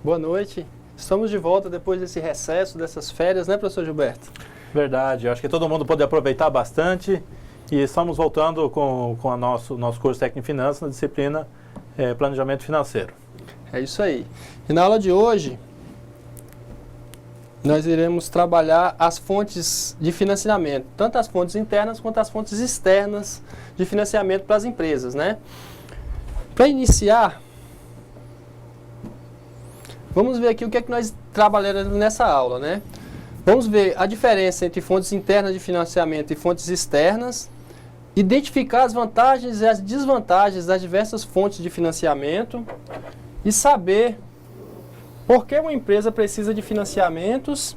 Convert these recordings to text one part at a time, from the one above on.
Boa noite. Estamos de volta depois desse recesso, dessas férias, né, professor Gilberto? Verdade. Acho que todo mundo pode aproveitar bastante e estamos voltando com o nosso curso técnico em finanças na disciplina Planejamento Financeiro. É isso aí. E na aula de hoje, nós iremos trabalhar as fontes de financiamento, tanto as fontes internas quanto as fontes externas de financiamento para as empresas, né? Para iniciar, vamos ver aqui o que é que nós trabalhamos nessa aula, né? Vamos ver a diferença entre fontes internas de financiamento e fontes externas, identificar as vantagens e as desvantagens das diversas fontes de financiamento e saber por que uma empresa precisa de financiamentos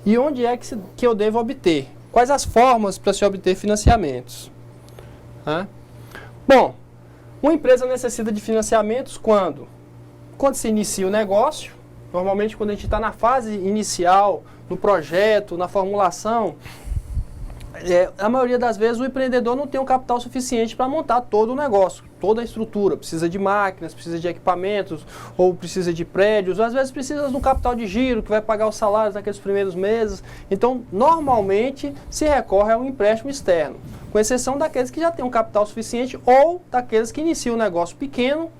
e onde é que eu devo obter. Quais as formas para se obter financiamentos? Bom, uma empresa necessita de financiamentos quando se inicia o negócio, normalmente quando a gente está na fase inicial, no projeto, na formulação, a maioria das vezes o empreendedor não tem o capital suficiente para montar todo o negócio, toda a estrutura. Precisa de máquinas, precisa de equipamentos, ou precisa de prédios, ou às vezes precisa de um capital de giro que vai pagar os salários naqueles primeiros meses. Então, normalmente, se recorre a um empréstimo externo, com exceção daqueles que já têm um capital suficiente ou daqueles que iniciam um negócio pequeno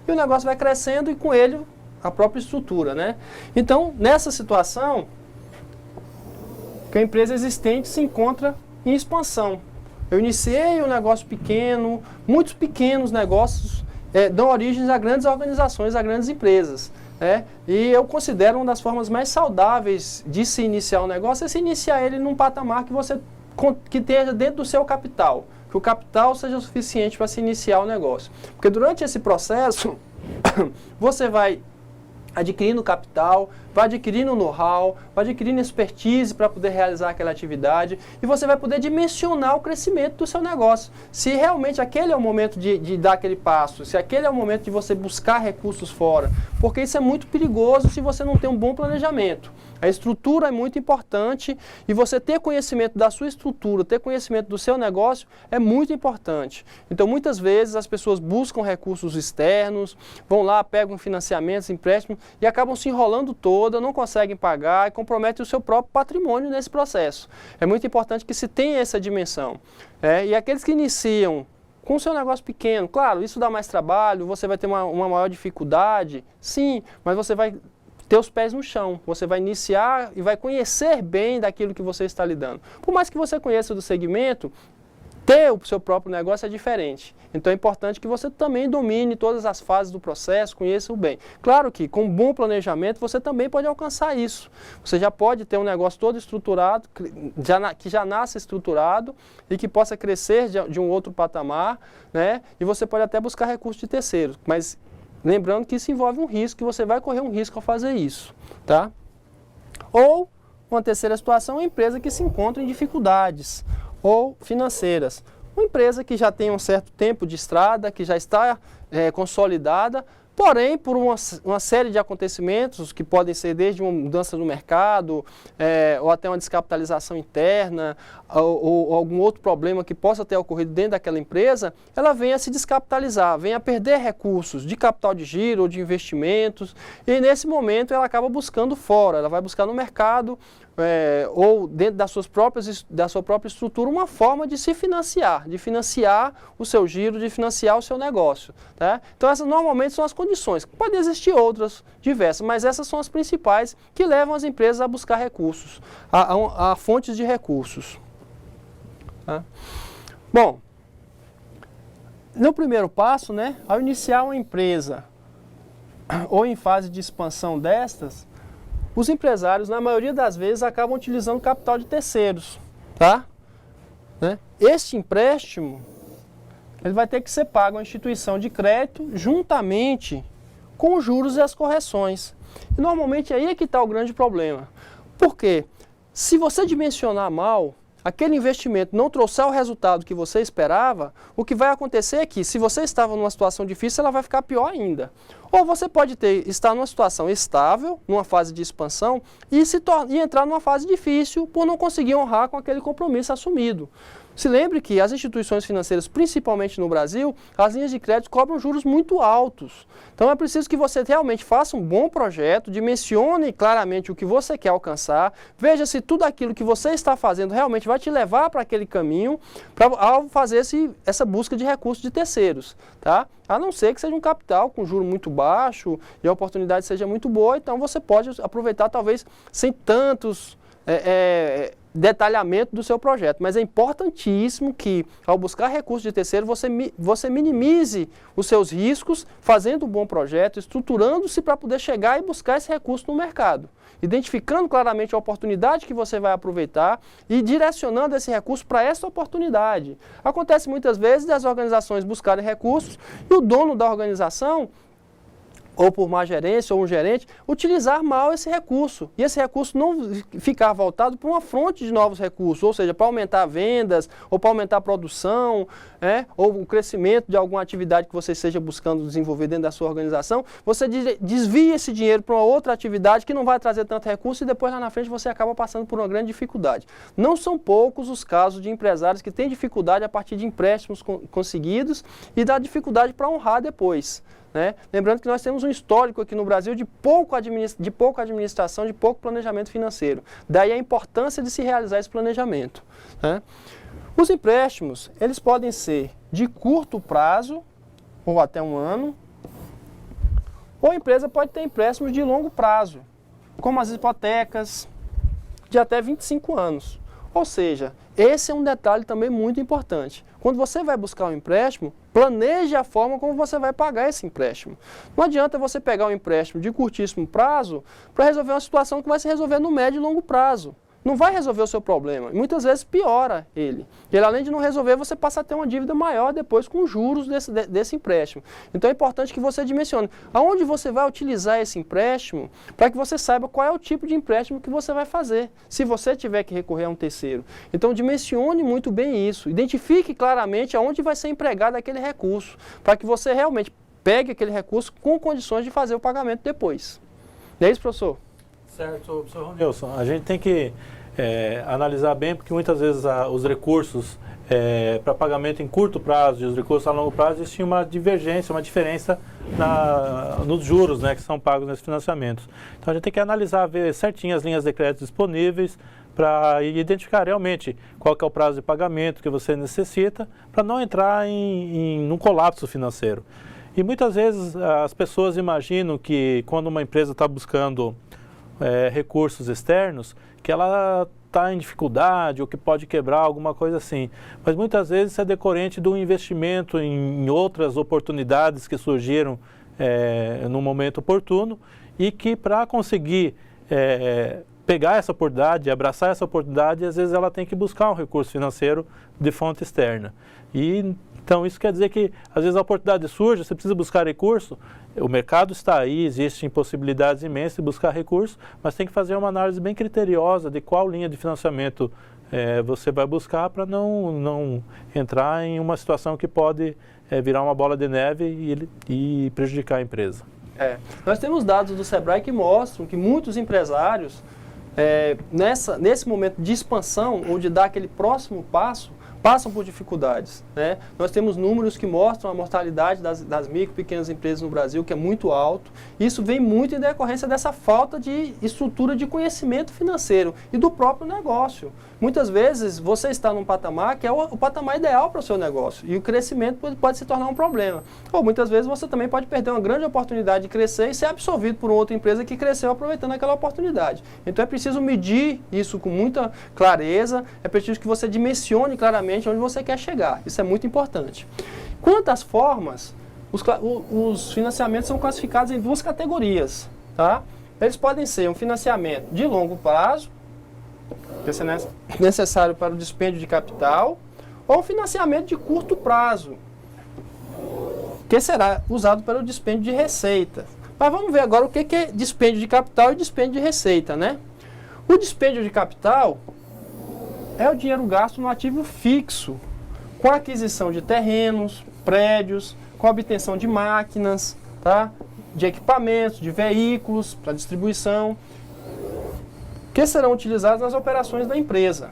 e o negócio vai crescendo e com ele a própria estrutura, né? Então, nessa situação, que a empresa existente se encontra em expansão. Eu iniciei um negócio pequeno, muitos pequenos negócios dão origem a grandes organizações, a grandes empresas. E eu considero uma das formas mais saudáveis de se iniciar um negócio é se iniciar ele num patamar que esteja dentro do seu capital, que o capital seja suficiente para se iniciar o negócio. Porque durante esse processo, você vai adquirindo capital, vai adquirindo know-how, vai adquirindo expertise para poder realizar aquela atividade e você vai poder dimensionar o crescimento do seu negócio. Se realmente aquele é o momento de dar aquele passo, se aquele é o momento de você buscar recursos fora, porque isso é muito perigoso se você não tem um bom planejamento. A estrutura é muito importante e você ter conhecimento da sua estrutura, ter conhecimento do seu negócio é muito importante. Então, muitas vezes as pessoas buscam recursos externos, vão lá, pegam financiamentos, empréstimos e acabam se enrolando toda, não conseguem pagar e comprometem o seu próprio patrimônio nesse processo. É muito importante que se tenha essa dimensão. E aqueles que iniciam com o seu negócio pequeno, claro, isso dá mais trabalho, você vai ter uma maior dificuldade, sim, mas você vai ter os pés no chão, você vai iniciar e vai conhecer bem daquilo que você está lidando. Por mais que você conheça do segmento, ter o seu próprio negócio é diferente. Então é importante que você também domine todas as fases do processo, conheça o bem. Claro que com um bom planejamento você também pode alcançar isso. Você já pode ter um negócio todo estruturado, que já nasce estruturado e que possa crescer de um outro patamar, né? E você pode até buscar recursos de terceiros, mas lembrando que isso envolve um risco, que você vai correr um risco ao fazer isso, tá? Ou, uma terceira situação, uma empresa que se encontra em dificuldades ou financeiras. Uma empresa que já tem um certo tempo de estrada, que já está consolidada, porém, por uma série de acontecimentos, que podem ser desde uma mudança no mercado, ou até uma descapitalização interna, ou algum outro problema que possa ter ocorrido dentro daquela empresa, ela vem a se descapitalizar, vem a perder recursos de capital de giro ou de investimentos, e nesse momento ela acaba buscando fora, ela vai buscar no mercado, ou dentro da sua própria estrutura, uma forma de se financiar, de financiar o seu giro, de financiar o seu negócio. Tá? Então essas normalmente são as condições. Podem existir outras diversas, mas essas são as principais que levam as empresas a buscar recursos, a fontes de recursos. Tá? Bom, no primeiro passo, né, ao iniciar uma empresa ou em fase de expansão destas, os empresários, na maioria das vezes, acabam utilizando capital de terceiros, tá? Este empréstimo, ele vai ter que ser pago à instituição de crédito juntamente com os juros e as correções. E normalmente aí é que está o grande problema. Por quê? Se você dimensionar mal, aquele investimento não trouxer o resultado que você esperava, o que vai acontecer é que, se você estava numa situação difícil, ela vai ficar pior ainda. Ou você pode estar numa situação estável, numa fase de expansão, e entrar numa fase difícil por não conseguir honrar com aquele compromisso assumido. Se lembre que as instituições financeiras, principalmente no Brasil, as linhas de crédito cobram juros muito altos. Então é preciso que você realmente faça um bom projeto, dimensione claramente o que você quer alcançar, veja se tudo aquilo que você está fazendo realmente vai te levar para aquele caminho, ao fazer essa busca de recursos de terceiros, tá? A não ser que seja um capital com juro muito baixo e a oportunidade seja muito boa, então você pode aproveitar talvez sem tantos detalhamento do seu projeto, mas é importantíssimo que, ao buscar recursos de terceiro, você minimize os seus riscos, fazendo um bom projeto, estruturando-se para poder chegar e buscar esse recurso no mercado, identificando claramente a oportunidade que você vai aproveitar e direcionando esse recurso para essa oportunidade. Acontece muitas vezes das organizações buscarem recursos e o dono da organização, ou por má gerência, ou um gerente, utilizar mal esse recurso. E esse recurso não ficar voltado para uma fonte de novos recursos, ou seja, para aumentar vendas, ou para aumentar a produção, ou o crescimento de alguma atividade que você esteja buscando desenvolver dentro da sua organização, você desvia esse dinheiro para uma outra atividade que não vai trazer tanto recurso e depois lá na frente você acaba passando por uma grande dificuldade. Não são poucos os casos de empresários que têm dificuldade a partir de empréstimos conseguidos e da dificuldade para honrar depois. Lembrando que nós temos um histórico aqui no Brasil de pouca administração, de pouco planejamento financeiro. Daí a importância de se realizar esse planejamento. Os empréstimos, eles podem ser de curto prazo, ou até 1 ano, ou a empresa pode ter empréstimos de longo prazo, como as hipotecas, de até 25 anos. Ou seja, esse é um detalhe também muito importante. Quando você vai buscar um empréstimo, planeje a forma como você vai pagar esse empréstimo. Não adianta você pegar um empréstimo de curtíssimo prazo para resolver uma situação que vai se resolver no médio e longo prazo. Não vai resolver o seu problema. E muitas vezes piora ele. Ele, além de não resolver, você passa a ter uma dívida maior depois com os juros desse empréstimo. Então é importante que você dimensione aonde você vai utilizar esse empréstimo para que você saiba qual é o tipo de empréstimo que você vai fazer, se você tiver que recorrer a um terceiro. Então dimensione muito bem isso. Identifique claramente aonde vai ser empregado aquele recurso, para que você realmente pegue aquele recurso com condições de fazer o pagamento depois. Não é isso, professor? Certo, professor Ronilson. A gente tem que analisar bem, porque muitas vezes os recursos para pagamento em curto prazo e os recursos a longo prazo, existe uma divergência, uma diferença nos juros, que são pagos nesses financiamentos. Então a gente tem que analisar, ver certinho as linhas de crédito disponíveis para identificar realmente qual que é o prazo de pagamento que você necessita, para não entrar num colapso financeiro. E muitas vezes as pessoas imaginam que quando uma empresa está buscando recursos externos, que ela está em dificuldade ou que pode quebrar, alguma coisa assim. Mas muitas vezes isso é decorrente de um investimento em outras oportunidades que surgiram no momento oportuno e que para conseguir pegar essa oportunidade, abraçar essa oportunidade, às vezes ela tem que buscar um recurso financeiro de fonte externa. Então isso quer dizer que às vezes a oportunidade surge, você precisa buscar recurso, o mercado está aí, existem possibilidades imensas de buscar recursos, mas tem que fazer uma análise bem criteriosa de qual linha de financiamento você vai buscar para não entrar em uma situação que pode virar uma bola de neve e prejudicar a empresa. Nós temos dados do Sebrae que mostram que muitos empresários, nesse momento de expansão ou de dar aquele próximo passo, passam por dificuldades. Nós temos números que mostram a mortalidade das micro e pequenas empresas no Brasil, que é muito alto. Isso vem muito em decorrência dessa falta de estrutura de conhecimento financeiro e do próprio negócio. Muitas vezes você está num patamar que é o patamar ideal para o seu negócio e o crescimento pode se tornar um problema. Ou muitas vezes você também pode perder uma grande oportunidade de crescer e ser absorvido por outra empresa que cresceu aproveitando aquela oportunidade. Então é preciso medir isso com muita clareza, é preciso que você dimensione claramente onde você quer chegar. Isso é muito importante. Quanto às formas, os financiamentos são classificados em 2 categorias. Tá? Eles podem ser um financiamento de longo prazo, que é necessário para o dispêndio de capital, ou um financiamento de curto prazo, que será usado para o dispêndio de receita. Mas vamos ver agora o que é dispêndio de capital e dispêndio de receita. O dispêndio de capital é o dinheiro gasto no ativo fixo, com a aquisição de terrenos, prédios, com a obtenção de máquinas, tá? De equipamentos, de veículos para distribuição, que serão utilizados nas operações da empresa.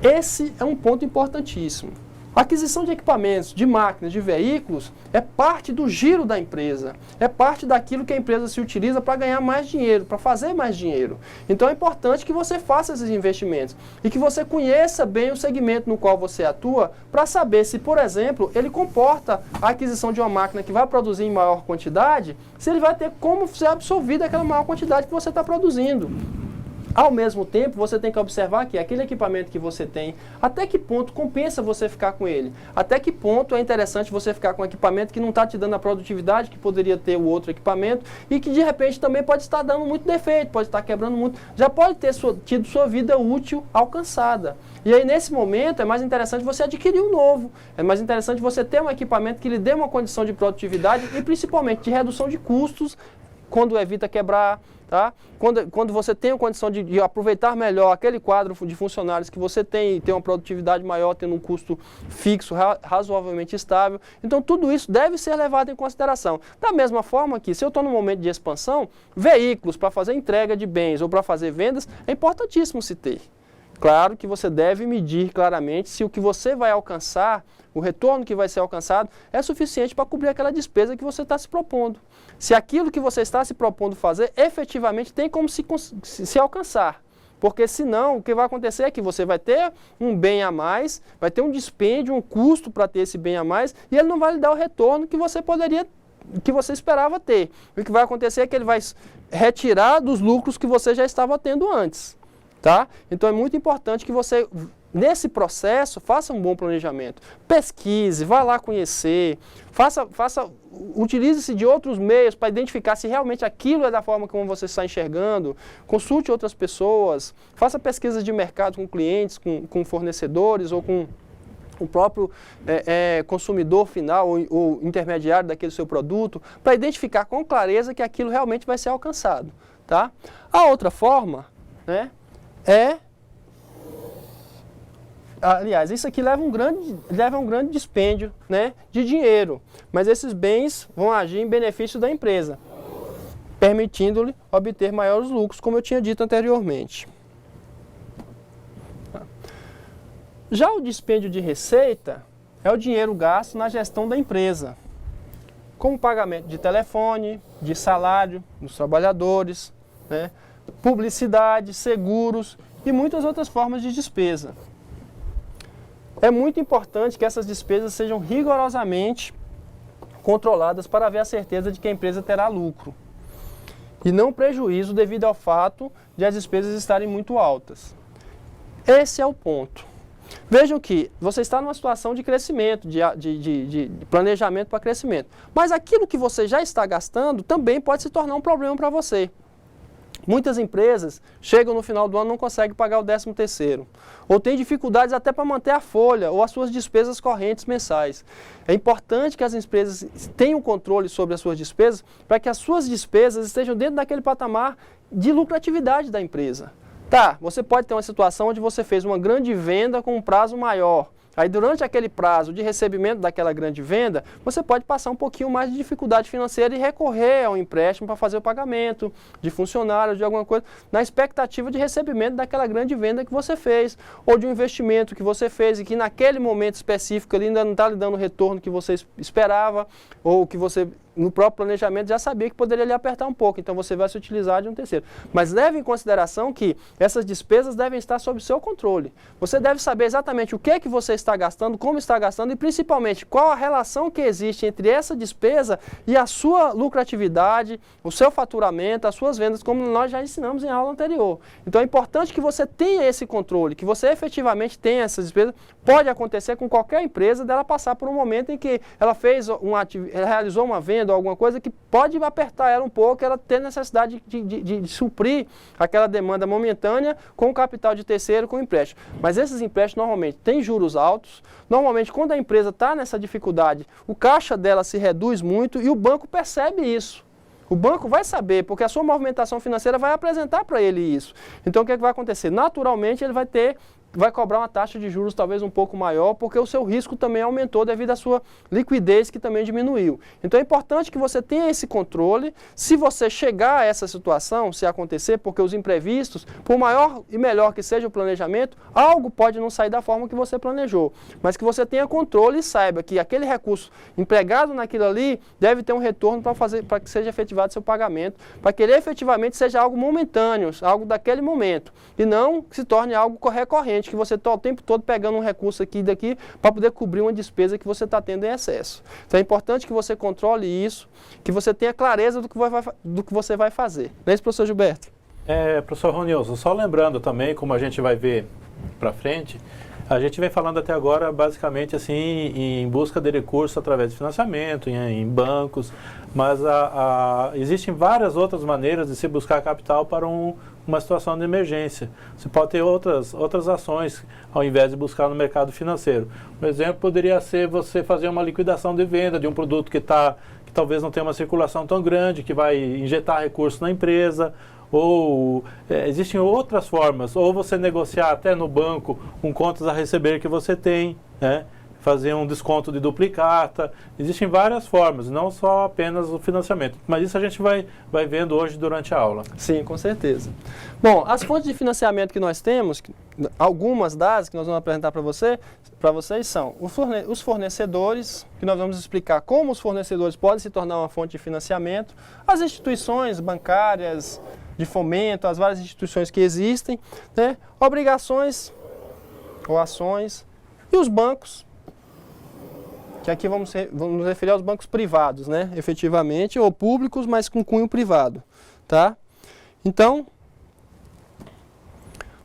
Esse é um ponto importantíssimo. A aquisição de equipamentos, de máquinas, de veículos é parte do giro da empresa, é parte daquilo que a empresa se utiliza para ganhar mais dinheiro, para fazer mais dinheiro. Então é importante que você faça esses investimentos e que você conheça bem o segmento no qual você atua para saber se, por exemplo, ele comporta a aquisição de uma máquina que vai produzir em maior quantidade, se ele vai ter como ser absorvido aquela maior quantidade que você está produzindo. Ao mesmo tempo, você tem que observar que aquele equipamento que você tem, até que ponto compensa você ficar com ele? Até que ponto é interessante você ficar com um equipamento que não está te dando a produtividade que poderia ter o outro equipamento e que de repente também pode estar dando muito defeito, pode estar quebrando muito, já pode ter tido sua vida útil alcançada. E aí nesse momento é mais interessante você adquirir um novo, é mais interessante você ter um equipamento que lhe dê uma condição de produtividade e principalmente de redução de custos quando evita quebrar. Tá? Quando você tem a condição de aproveitar melhor aquele quadro de funcionários que você tem e ter uma produtividade maior, tendo um custo fixo, razoavelmente estável. Então, tudo isso deve ser levado em consideração. Da mesma forma que, se eu estou num momento de expansão, veículos para fazer entrega de bens ou para fazer vendas, é importantíssimo se ter. Claro que você deve medir claramente se o que você vai alcançar, o retorno que vai ser alcançado, é suficiente para cobrir aquela despesa que você está se propondo. Se aquilo que você está se propondo fazer, efetivamente tem como se alcançar. Porque senão, o que vai acontecer é que você vai ter um bem a mais, vai ter um dispêndio, um custo para ter esse bem a mais, e ele não vai lhe dar o retorno que você esperava ter. O que vai acontecer é que ele vai retirar dos lucros que você já estava tendo antes. Tá? Então é muito importante que você, nesse processo, faça um bom planejamento. Pesquise, vá lá conhecer, utilize-se de outros meios para identificar se realmente aquilo é da forma como você está enxergando. Consulte outras pessoas, faça pesquisas de mercado com clientes, com fornecedores ou com o próprio consumidor final ou intermediário daquele seu produto, para identificar com clareza que aquilo realmente vai ser alcançado. Tá? A outra forma, né? Aliás, isso aqui leva a um grande dispêndio, né, de dinheiro, mas esses bens vão agir em benefício da empresa, permitindo-lhe obter maiores lucros, como eu tinha dito anteriormente. Já o dispêndio de receita é o dinheiro gasto na gestão da empresa, como pagamento de telefone, de salário dos trabalhadores, né, publicidade, seguros e muitas outras formas de despesa. É muito importante que essas despesas sejam rigorosamente controladas para haver a certeza de que a empresa terá lucro e não prejuízo devido ao fato de as despesas estarem muito altas. Esse é o ponto. Vejam que você está numa situação de crescimento, de planejamento para crescimento, mas aquilo que você já está gastando também pode se tornar um problema para você. Muitas empresas chegam no final do ano e não conseguem pagar o 13º, ou têm dificuldades até para manter a folha ou as suas despesas correntes mensais. É importante que as empresas tenham controle sobre as suas despesas para que as suas despesas estejam dentro daquele patamar de lucratividade da empresa. Tá, você pode ter uma situação onde você fez uma grande venda com um prazo maior. Aí durante aquele prazo de recebimento daquela grande venda, você pode passar um pouquinho mais de dificuldade financeira e recorrer ao empréstimo para fazer o pagamento de funcionários, de alguma coisa, na expectativa de recebimento daquela grande venda que você fez, ou de um investimento que você fez e que naquele momento específico ali ainda não está lhe dando o retorno que você esperava, ou que você, no próprio planejamento, já sabia que poderia lhe apertar um pouco, então você vai se utilizar de um terceiro. Mas leve em consideração que essas despesas devem estar sob seu controle. Você deve saber exatamente o que é que você está gastando, como está gastando e principalmente qual a relação que existe entre essa despesa e a sua lucratividade, o seu faturamento, as suas vendas, como nós já ensinamos em aula anterior. Então é importante que você tenha esse controle, que você efetivamente tenha essas despesas. Pode acontecer com qualquer empresa dela passar por um momento em que ela realizou uma venda ou alguma coisa que pode apertar ela um pouco, ela ter necessidade de suprir aquela demanda momentânea com o capital de terceiro, com o empréstimo. Mas esses empréstimos normalmente têm juros altos, normalmente quando a empresa está nessa dificuldade, o caixa dela se reduz muito e o banco percebe isso. O banco vai saber, porque a sua movimentação financeira vai apresentar para ele isso. Então, o que é que vai acontecer? Naturalmente, ele vai cobrar uma taxa de juros talvez um pouco maior, porque o seu risco também aumentou devido à sua liquidez, que também diminuiu. Então é importante que você tenha esse controle. Se você chegar a essa situação, se acontecer, porque os imprevistos, por maior e melhor que seja o planejamento, algo pode não sair da forma que você planejou. Mas que você tenha controle e saiba que aquele recurso empregado naquilo ali deve ter um retorno para que seja efetivado seu pagamento, para que ele efetivamente seja algo momentâneo, algo daquele momento, e não que se torne algo recorrente, que você está o tempo todo pegando um recurso aqui e daqui para poder cobrir uma despesa que você está tendo em excesso. Então é importante que você controle isso, que você tenha clareza do que você vai fazer. Não é isso, professor Gilberto? Professor Ronilson, só lembrando também, como a gente vai ver para frente, a gente vem falando até agora basicamente assim em busca de recursos através de financiamento, em bancos, mas existem várias outras maneiras de se buscar capital para uma situação de emergência. Você pode ter outras ações ao invés de buscar no mercado financeiro. Um exemplo poderia ser você fazer uma liquidação de venda de um produto que talvez não tenha uma circulação tão grande, que vai injetar recursos na empresa, ou existem outras formas, ou você negociar até no banco com contas a receber que você tem, né? Fazer um desconto de duplicata. Existem várias formas, não só apenas o financiamento. Mas isso a gente vai vendo hoje durante a aula. Sim, com certeza. Bom, as fontes de financiamento que nós temos, algumas das que nós vamos apresentar para vocês são os fornecedores, que nós vamos explicar como os fornecedores podem se tornar uma fonte de financiamento, as instituições bancárias, de fomento, as várias instituições que existem, né? Obrigações ou ações, e os bancos, que aqui vamos nos referir aos bancos privados, né? Efetivamente, ou públicos, mas com cunho privado, tá? Então,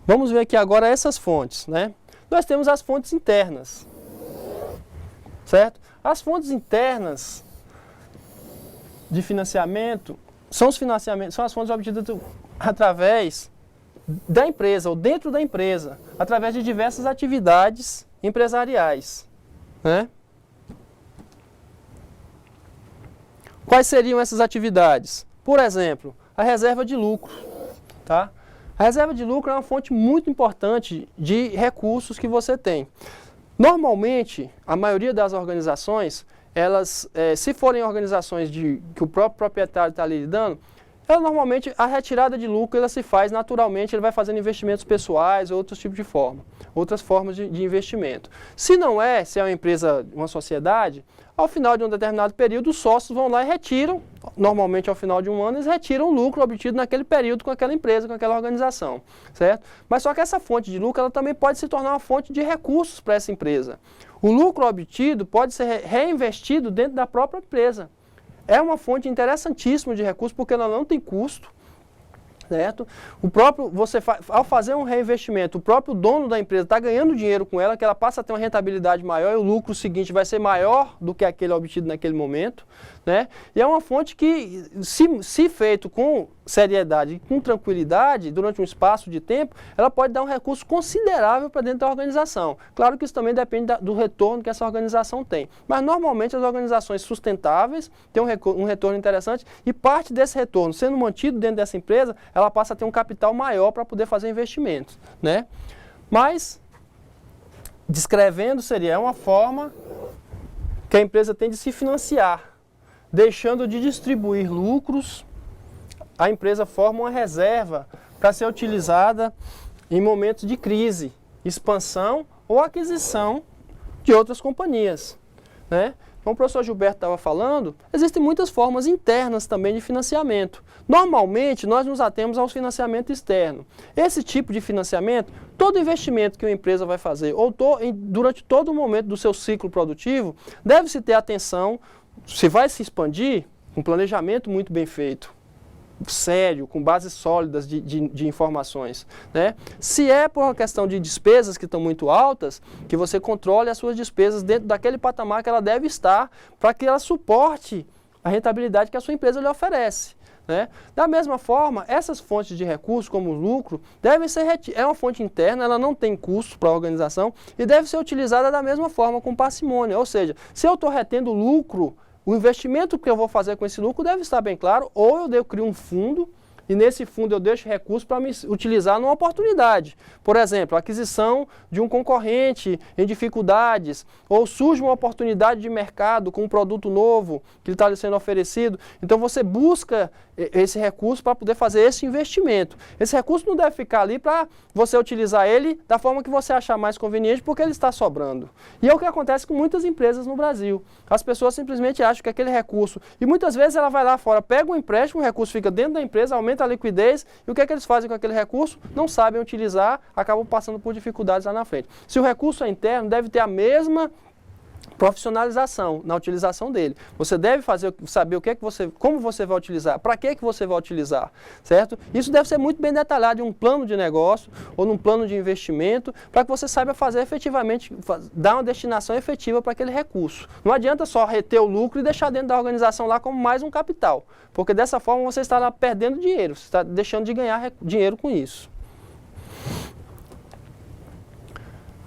vamos ver aqui agora essas fontes, né? Nós temos as fontes internas, certo? As fontes internas de financiamento são as fontes obtidas através da empresa ou dentro da empresa, através de diversas atividades empresariais, né? Quais seriam essas atividades? Por exemplo, a reserva de lucro, tá? A reserva de lucro é uma fonte muito importante de recursos que você tem. Normalmente, a maioria das organizações, elas, se forem organizações que o próprio proprietário está ali lidando, normalmente a retirada de lucro ela se faz naturalmente, ele vai fazendo investimentos pessoais, outros tipos de outras formas de investimento. Se é uma empresa, uma sociedade, ao final de um determinado período, os sócios vão lá e retiram, normalmente ao final de um ano, eles retiram o lucro obtido naquele período com aquela empresa, com aquela organização, certo? Mas só que essa fonte de lucro, ela também pode se tornar uma fonte de recursos para essa empresa. O lucro obtido pode ser reinvestido dentro da própria empresa. É uma fonte interessantíssima de recursos, porque ela não tem custo, certo? Ao fazer um reinvestimento, o próprio dono da empresa está ganhando dinheiro com ela, que ela passa a ter uma rentabilidade maior e o lucro seguinte vai ser maior do que aquele obtido naquele momento, né? E é uma fonte que, se feito com seriedade e com tranquilidade, durante um espaço de tempo, ela pode dar um recurso considerável para dentro da organização. Claro que isso também depende do retorno que essa organização tem. Mas, normalmente, as organizações sustentáveis têm um retorno interessante e parte desse retorno, sendo mantido dentro dessa empresa, ela passa a ter um capital maior para poder fazer investimentos, né? Mas, descrevendo, seria uma forma que a empresa tem de se financiar, deixando de distribuir lucros. A empresa forma uma reserva para ser utilizada em momentos de crise, expansão ou aquisição de outras companhias, né? Como o professor Gilberto estava falando, existem muitas formas internas também de financiamento. Normalmente, nós nos atemos ao financiamento externo. Esse tipo de financiamento, todo investimento que uma empresa vai fazer, ou durante todo o momento do seu ciclo produtivo, deve-se ter atenção, se vai se expandir, um planejamento muito bem feito, sério, com bases sólidas de informações, né? Se é por uma questão de despesas que estão muito altas, que você controle as suas despesas dentro daquele patamar que ela deve estar, para que ela suporte a rentabilidade que a sua empresa lhe oferece, né? Da mesma forma, essas fontes de recursos, como o lucro, devem ser é uma fonte interna, ela não tem custo para a organização e deve ser utilizada da mesma forma, com parcimônia. Ou seja, se eu estou retendo lucro o investimento que eu vou fazer com esse lucro deve estar bem claro, ou eu crio um fundo, e nesse fundo eu deixo recursos para me utilizar numa oportunidade. Por exemplo, aquisição de um concorrente em dificuldades, ou surge uma oportunidade de mercado com um produto novo que está lhe sendo oferecido. Então você busca esse recurso para poder fazer esse investimento. Esse recurso não deve ficar ali para você utilizar ele da forma que você achar mais conveniente, porque ele está sobrando. E é o que acontece com muitas empresas no Brasil. As pessoas simplesmente acham que aquele recurso, e muitas vezes ela vai lá fora, pega um empréstimo, o recurso fica dentro da empresa, aumenta a liquidez, e o que é que eles fazem com aquele recurso? Não sabem utilizar, acabam passando por dificuldades lá na frente. Se o recurso é interno, deve ter a mesma profissionalização na utilização dele. Você deve saber como você vai utilizar, para que você vai utilizar, certo? Isso deve ser muito bem detalhado em um plano de negócio ou num plano de investimento, para que você saiba fazer efetivamente, dar uma destinação efetiva para aquele recurso. Não adianta só reter o lucro e deixar dentro da organização lá como mais um capital, porque dessa forma você está lá perdendo dinheiro, você está deixando de ganhar dinheiro com isso.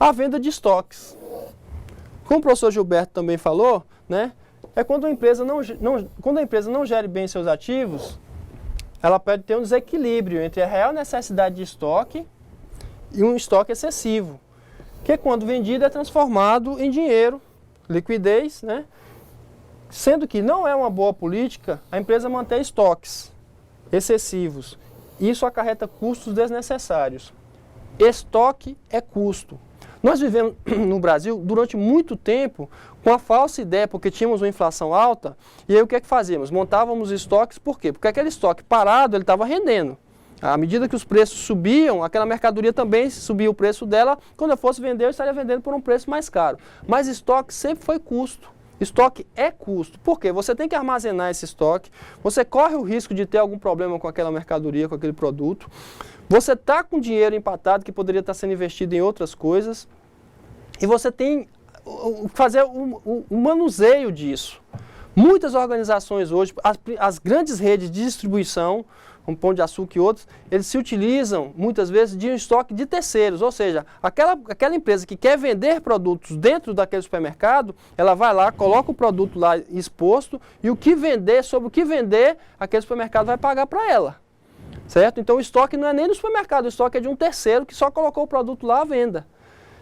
A venda de estoques. Como o professor Gilberto também falou, né, é quando a empresa não gere bem seus ativos, ela pode ter um desequilíbrio entre a real necessidade de estoque e um estoque excessivo, que quando vendido é transformado em dinheiro, liquidez, né, sendo que não é uma boa política a empresa manter estoques excessivos. Isso acarreta custos desnecessários. Estoque é custo. Nós vivemos no Brasil durante muito tempo com a falsa ideia, porque tínhamos uma inflação alta, e aí o que é que fazíamos? Montávamos estoques, por quê? Porque aquele estoque parado, ele estava rendendo. À medida que os preços subiam, aquela mercadoria também subia o preço dela, quando eu fosse vender, eu estaria vendendo por um preço mais caro. Mas estoque sempre foi custo. Estoque é custo. Por quê? Você tem que armazenar esse estoque, você corre o risco de ter algum problema com aquela mercadoria, com aquele produto. Você está com dinheiro empatado que poderia estar sendo investido em outras coisas. E você tem que fazer um manuseio disso. Muitas organizações hoje, as grandes redes de distribuição, como Pão de Açúcar e outros, eles se utilizam muitas vezes de um estoque de terceiros, ou seja, aquela empresa que quer vender produtos dentro daquele supermercado, ela vai lá, coloca o produto lá exposto e sobre o que vender, aquele supermercado vai pagar para ela, certo? Então o estoque não é nem do supermercado, o estoque é de um terceiro que só colocou o produto lá à venda.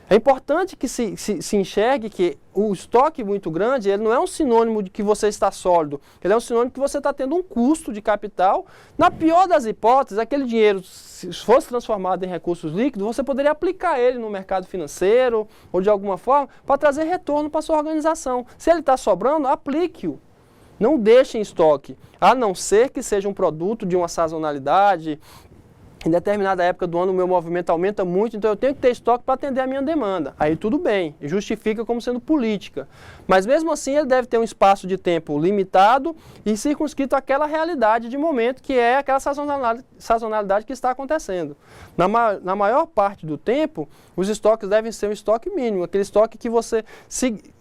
É importante que se enxergue que o estoque muito grande, ele não é um sinônimo de que você está sólido, ele é um sinônimo de que você está tendo um custo de capital. Na pior das hipóteses, aquele dinheiro, se fosse transformado em recursos líquidos, você poderia aplicar ele no mercado financeiro ou de alguma forma para trazer retorno para a sua organização. Se ele está sobrando, aplique-o. Não deixe em estoque, a não ser que seja um produto de uma sazonalidade. Em determinada época do ano o meu movimento aumenta muito, então eu tenho que ter estoque para atender a minha demanda. Aí tudo bem, justifica como sendo política. Mas mesmo assim ele deve ter um espaço de tempo limitado e circunscrito àquela realidade de momento, que é aquela sazonalidade que está acontecendo. Na maior parte do tempo, os estoques devem ser um estoque mínimo, aquele estoque que você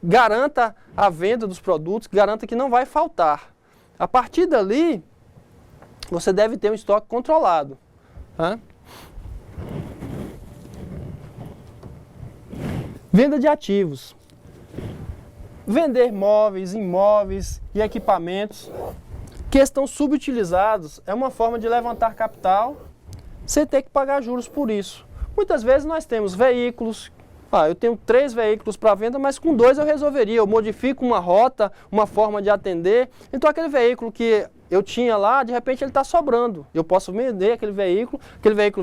garanta a venda dos produtos, garanta que não vai faltar. A partir dali, você deve ter um estoque controlado. Venda de ativos. Vender móveis, imóveis e equipamentos que estão subutilizados é uma forma de levantar capital sem ter que pagar juros por isso. Muitas vezes nós temos veículos, eu tenho 3 veículos para venda, mas com 2 eu resolveria, eu modifico uma rota, uma forma de atender, então aquele veículo que eu tinha lá, de repente ele está sobrando. Eu posso vender aquele veículo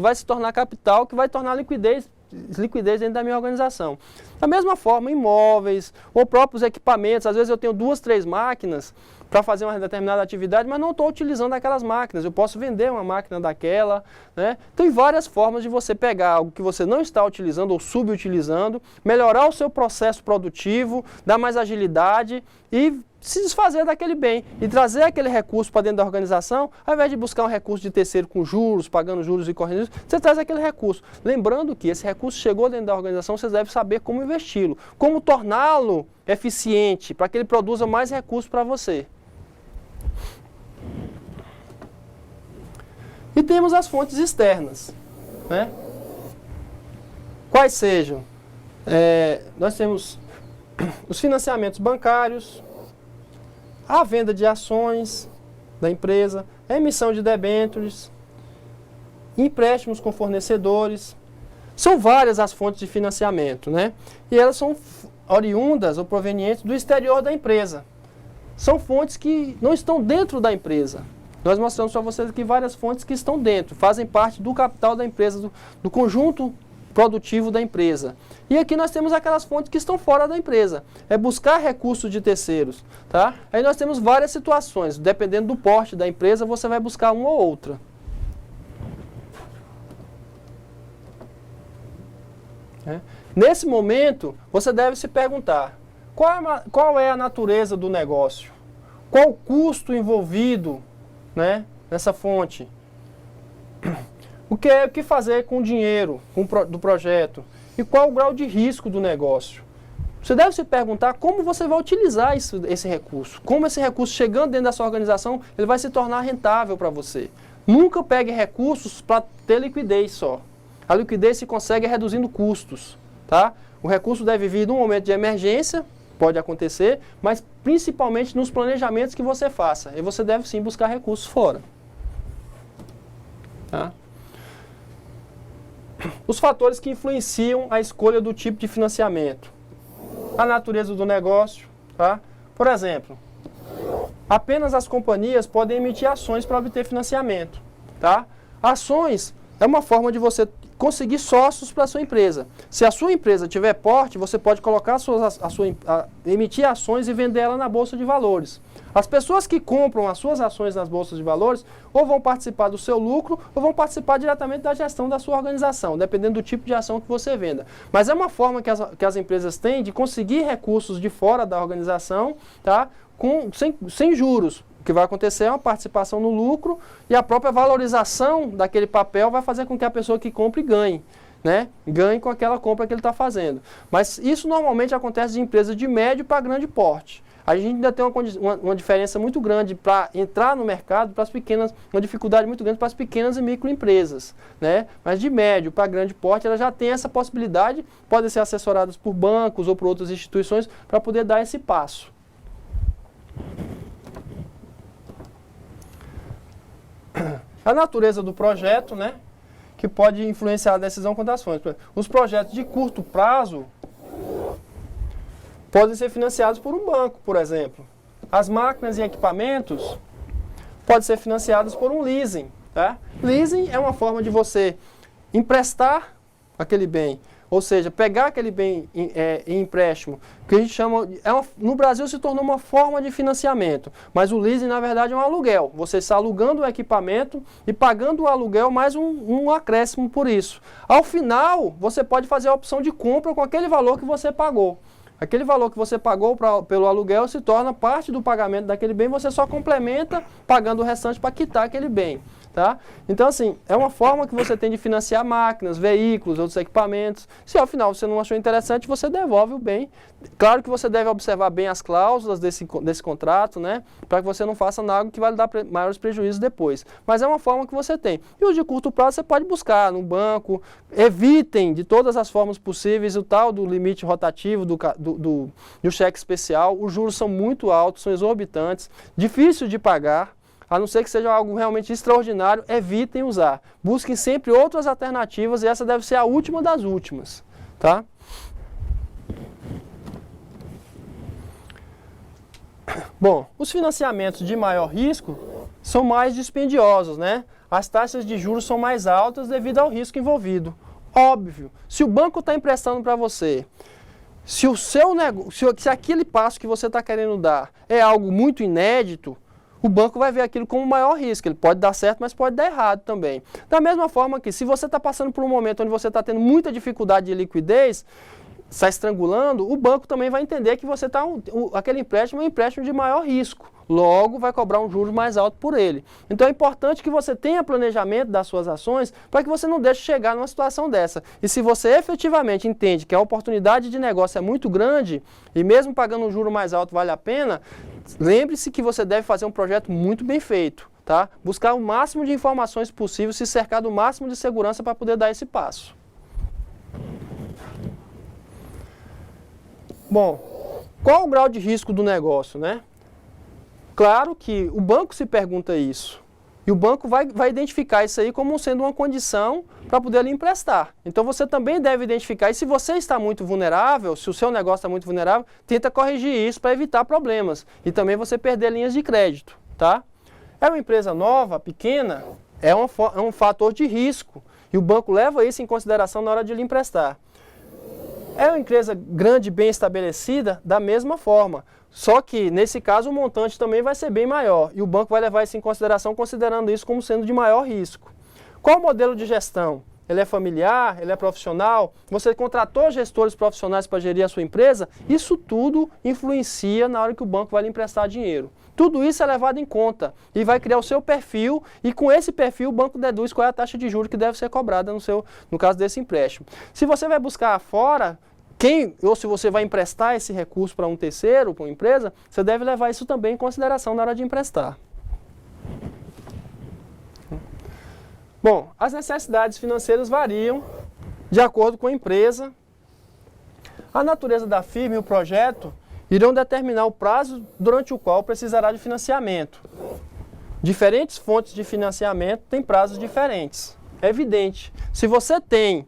vai se tornar capital, que vai tornar liquidez dentro da minha organização. Da mesma forma, imóveis ou próprios equipamentos. Às vezes eu tenho 2, 3 máquinas para fazer uma determinada atividade, mas não estou utilizando aquelas máquinas. Eu posso vender uma máquina daquela, né? Tem várias formas de você pegar algo que você não está utilizando ou subutilizando, melhorar o seu processo produtivo, dar mais agilidade e se desfazer daquele bem e trazer aquele recurso para dentro da organização, ao invés de buscar um recurso de terceiro com juros, pagando juros e correndo juros, você traz aquele recurso. Lembrando que esse recurso chegou dentro da organização, você deve saber como investi-lo, como torná-lo eficiente, para que ele produza mais recursos para você. E temos as fontes externas, né? Quais sejam? Nós temos os financiamentos bancários, a venda de ações da empresa, a emissão de debêntures, empréstimos com fornecedores. São várias as fontes de financiamento, né? E elas são oriundas ou provenientes do exterior da empresa. São fontes que não estão dentro da empresa. Nós mostramos para vocês aqui várias fontes que estão dentro, fazem parte do capital da empresa, do conjunto produtivo da empresa. E aqui nós temos aquelas fontes que estão fora da empresa. É buscar recursos de terceiros, tá? Aí nós temos várias situações. Dependendo do porte da empresa, você vai buscar uma ou outra. Nesse momento, você deve se perguntar, qual é a natureza do negócio? Qual o custo envolvido, né, nessa fonte? O que fazer com o dinheiro do projeto? E qual o grau de risco do negócio? Você deve se perguntar como você vai utilizar esse recurso. Como esse recurso, chegando dentro da sua organização, ele vai se tornar rentável para você. Nunca pegue recursos para ter liquidez só. A liquidez se consegue reduzindo custos. Tá? O recurso deve vir num momento de emergência, pode acontecer, mas principalmente nos planejamentos que você faça. E você deve sim buscar recursos fora. Tá? Os fatores que influenciam a escolha do tipo de financiamento. A natureza do negócio. Tá? Por exemplo, apenas as companhias podem emitir ações para obter financiamento. Tá? Ações é uma forma de você conseguir sócios para a sua empresa. Se a sua empresa tiver porte, você pode colocar emitir ações e vender ela na Bolsa de Valores. As pessoas que compram as suas ações nas bolsas de valores ou vão participar do seu lucro ou vão participar diretamente da gestão da sua organização, dependendo do tipo de ação que você venda. Mas é uma forma que as empresas têm de conseguir recursos de fora da organização, tá? Sem juros. O que vai acontecer é uma participação no lucro e a própria valorização daquele papel vai fazer com que a pessoa que compre ganhe. Né? Ganhe com aquela compra que ele está fazendo. Mas isso normalmente acontece de empresas de médio para grande porte. A gente ainda tem uma diferença muito grande para entrar no mercado para as pequenas, uma dificuldade muito grande para as pequenas e microempresas, né? Mas de médio para grande porte, ela já tem essa possibilidade, podem ser assessoradas por bancos ou por outras instituições para poder dar esse passo. A natureza do projeto, né? Que pode influenciar a decisão quanto às fontes. Os projetos de curto prazo podem ser financiados por um banco, por exemplo. As máquinas e equipamentos podem ser financiadas por um leasing. Tá? Leasing é uma forma de você emprestar aquele bem, ou seja, pegar aquele bem em empréstimo, que a gente chama, no Brasil se tornou uma forma de financiamento, mas o leasing na verdade é um aluguel. Você está alugando o equipamento e pagando o aluguel mais um acréscimo por isso. Ao final, você pode fazer a opção de compra com aquele valor que você pagou. Aquele valor que você pagou pelo aluguel se torna parte do pagamento daquele bem, você só complementa pagando o restante para quitar aquele bem. Tá? Então, assim, é uma forma que você tem de financiar máquinas, veículos, outros equipamentos. Se ao final você não achou interessante, você devolve o bem. Claro que você deve observar bem as cláusulas desse contrato, né? Para que você não faça nada que vai lhe dar maiores prejuízos depois. Mas é uma forma que você tem. E o de curto prazo você pode buscar no banco. Evitem de todas as formas possíveis o tal do limite rotativo, do cheque especial. Os juros são muito altos, são exorbitantes, difícil de pagar. A não ser que seja algo realmente extraordinário, evitem usar. Busquem sempre outras alternativas e essa deve ser a última das últimas. Tá? Bom, os financiamentos de maior risco são mais dispendiosos, né? As taxas de juros são mais altas devido ao risco envolvido. Óbvio, se o banco está emprestando para você, se aquele passo que você está querendo dar é algo muito inédito, o banco vai ver aquilo como maior risco. Ele pode dar certo, mas pode dar errado também. Da mesma forma que se você está passando por um momento onde você está tendo muita dificuldade de liquidez, está estrangulando, o banco também vai entender que você aquele empréstimo é um empréstimo de maior risco. Logo, vai cobrar um juros mais alto por ele. Então é importante que você tenha planejamento das suas ações para que você não deixe chegar numa situação dessa. E se você efetivamente entende que a oportunidade de negócio é muito grande e mesmo pagando um juro mais alto vale a pena, lembre-se que você deve fazer um projeto muito bem feito. Tá? Buscar o máximo de informações possível, se cercar do máximo de segurança para poder dar esse passo. Bom, qual o grau de risco do negócio, né? Claro que o banco se pergunta isso. E o banco vai identificar isso aí como sendo uma condição para poder lhe emprestar. Então você também deve identificar, e se você está muito vulnerável, se o seu negócio está muito vulnerável, tenta corrigir isso para evitar problemas. E também você perder linhas de crédito, tá? É uma empresa nova, pequena, é um fator de risco. E o banco leva isso em consideração na hora de lhe emprestar. É uma empresa grande, bem estabelecida, da mesma forma. Só que, nesse caso, o montante também vai ser bem maior. E o banco vai levar isso em consideração, considerando isso como sendo de maior risco. Qual o modelo de gestão? Ele é familiar? Ele é profissional? Você contratou gestores profissionais para gerir a sua empresa? Isso tudo influencia na hora que o banco vai lhe emprestar dinheiro. Tudo isso é levado em conta e vai criar o seu perfil, e com esse perfil o banco deduz qual é a taxa de juros que deve ser cobrada no caso desse empréstimo. Se você vai buscar fora, ou se você vai emprestar esse recurso para um terceiro, para uma empresa, você deve levar isso também em consideração na hora de emprestar. Bom, as necessidades financeiras variam de acordo com a empresa. A natureza da firma e o projeto irão determinar o prazo durante o qual precisará de financiamento. Diferentes fontes de financiamento têm prazos diferentes. É evidente. Se você tem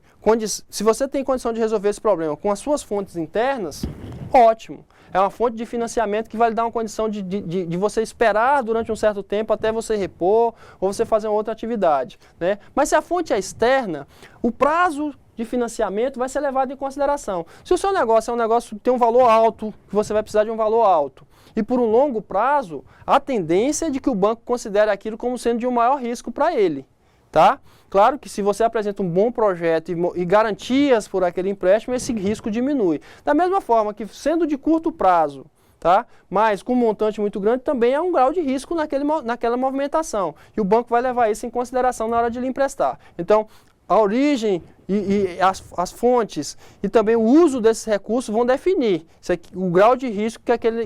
condição de resolver esse problema com as suas fontes internas, ótimo. É uma fonte de financiamento que vai lhe dar uma condição de você esperar durante um certo tempo até você repor ou você fazer uma outra atividade, né? Mas se a fonte é externa, o prazo de financiamento vai ser levado em consideração. Se o seu negócio é um negócio que tem um valor alto, que você vai precisar de um valor alto, e por um longo prazo, a tendência é de que o banco considere aquilo como sendo de um maior risco para ele. Tá? Claro que se você apresenta um bom projeto e garantias por aquele empréstimo, esse risco diminui. Da mesma forma que, sendo de curto prazo, tá? Mas com um montante muito grande, também é um grau de risco naquela movimentação. E o banco vai levar isso em consideração na hora de lhe emprestar. Então, a origem e as fontes e também o uso desses recursos vão definir o grau de risco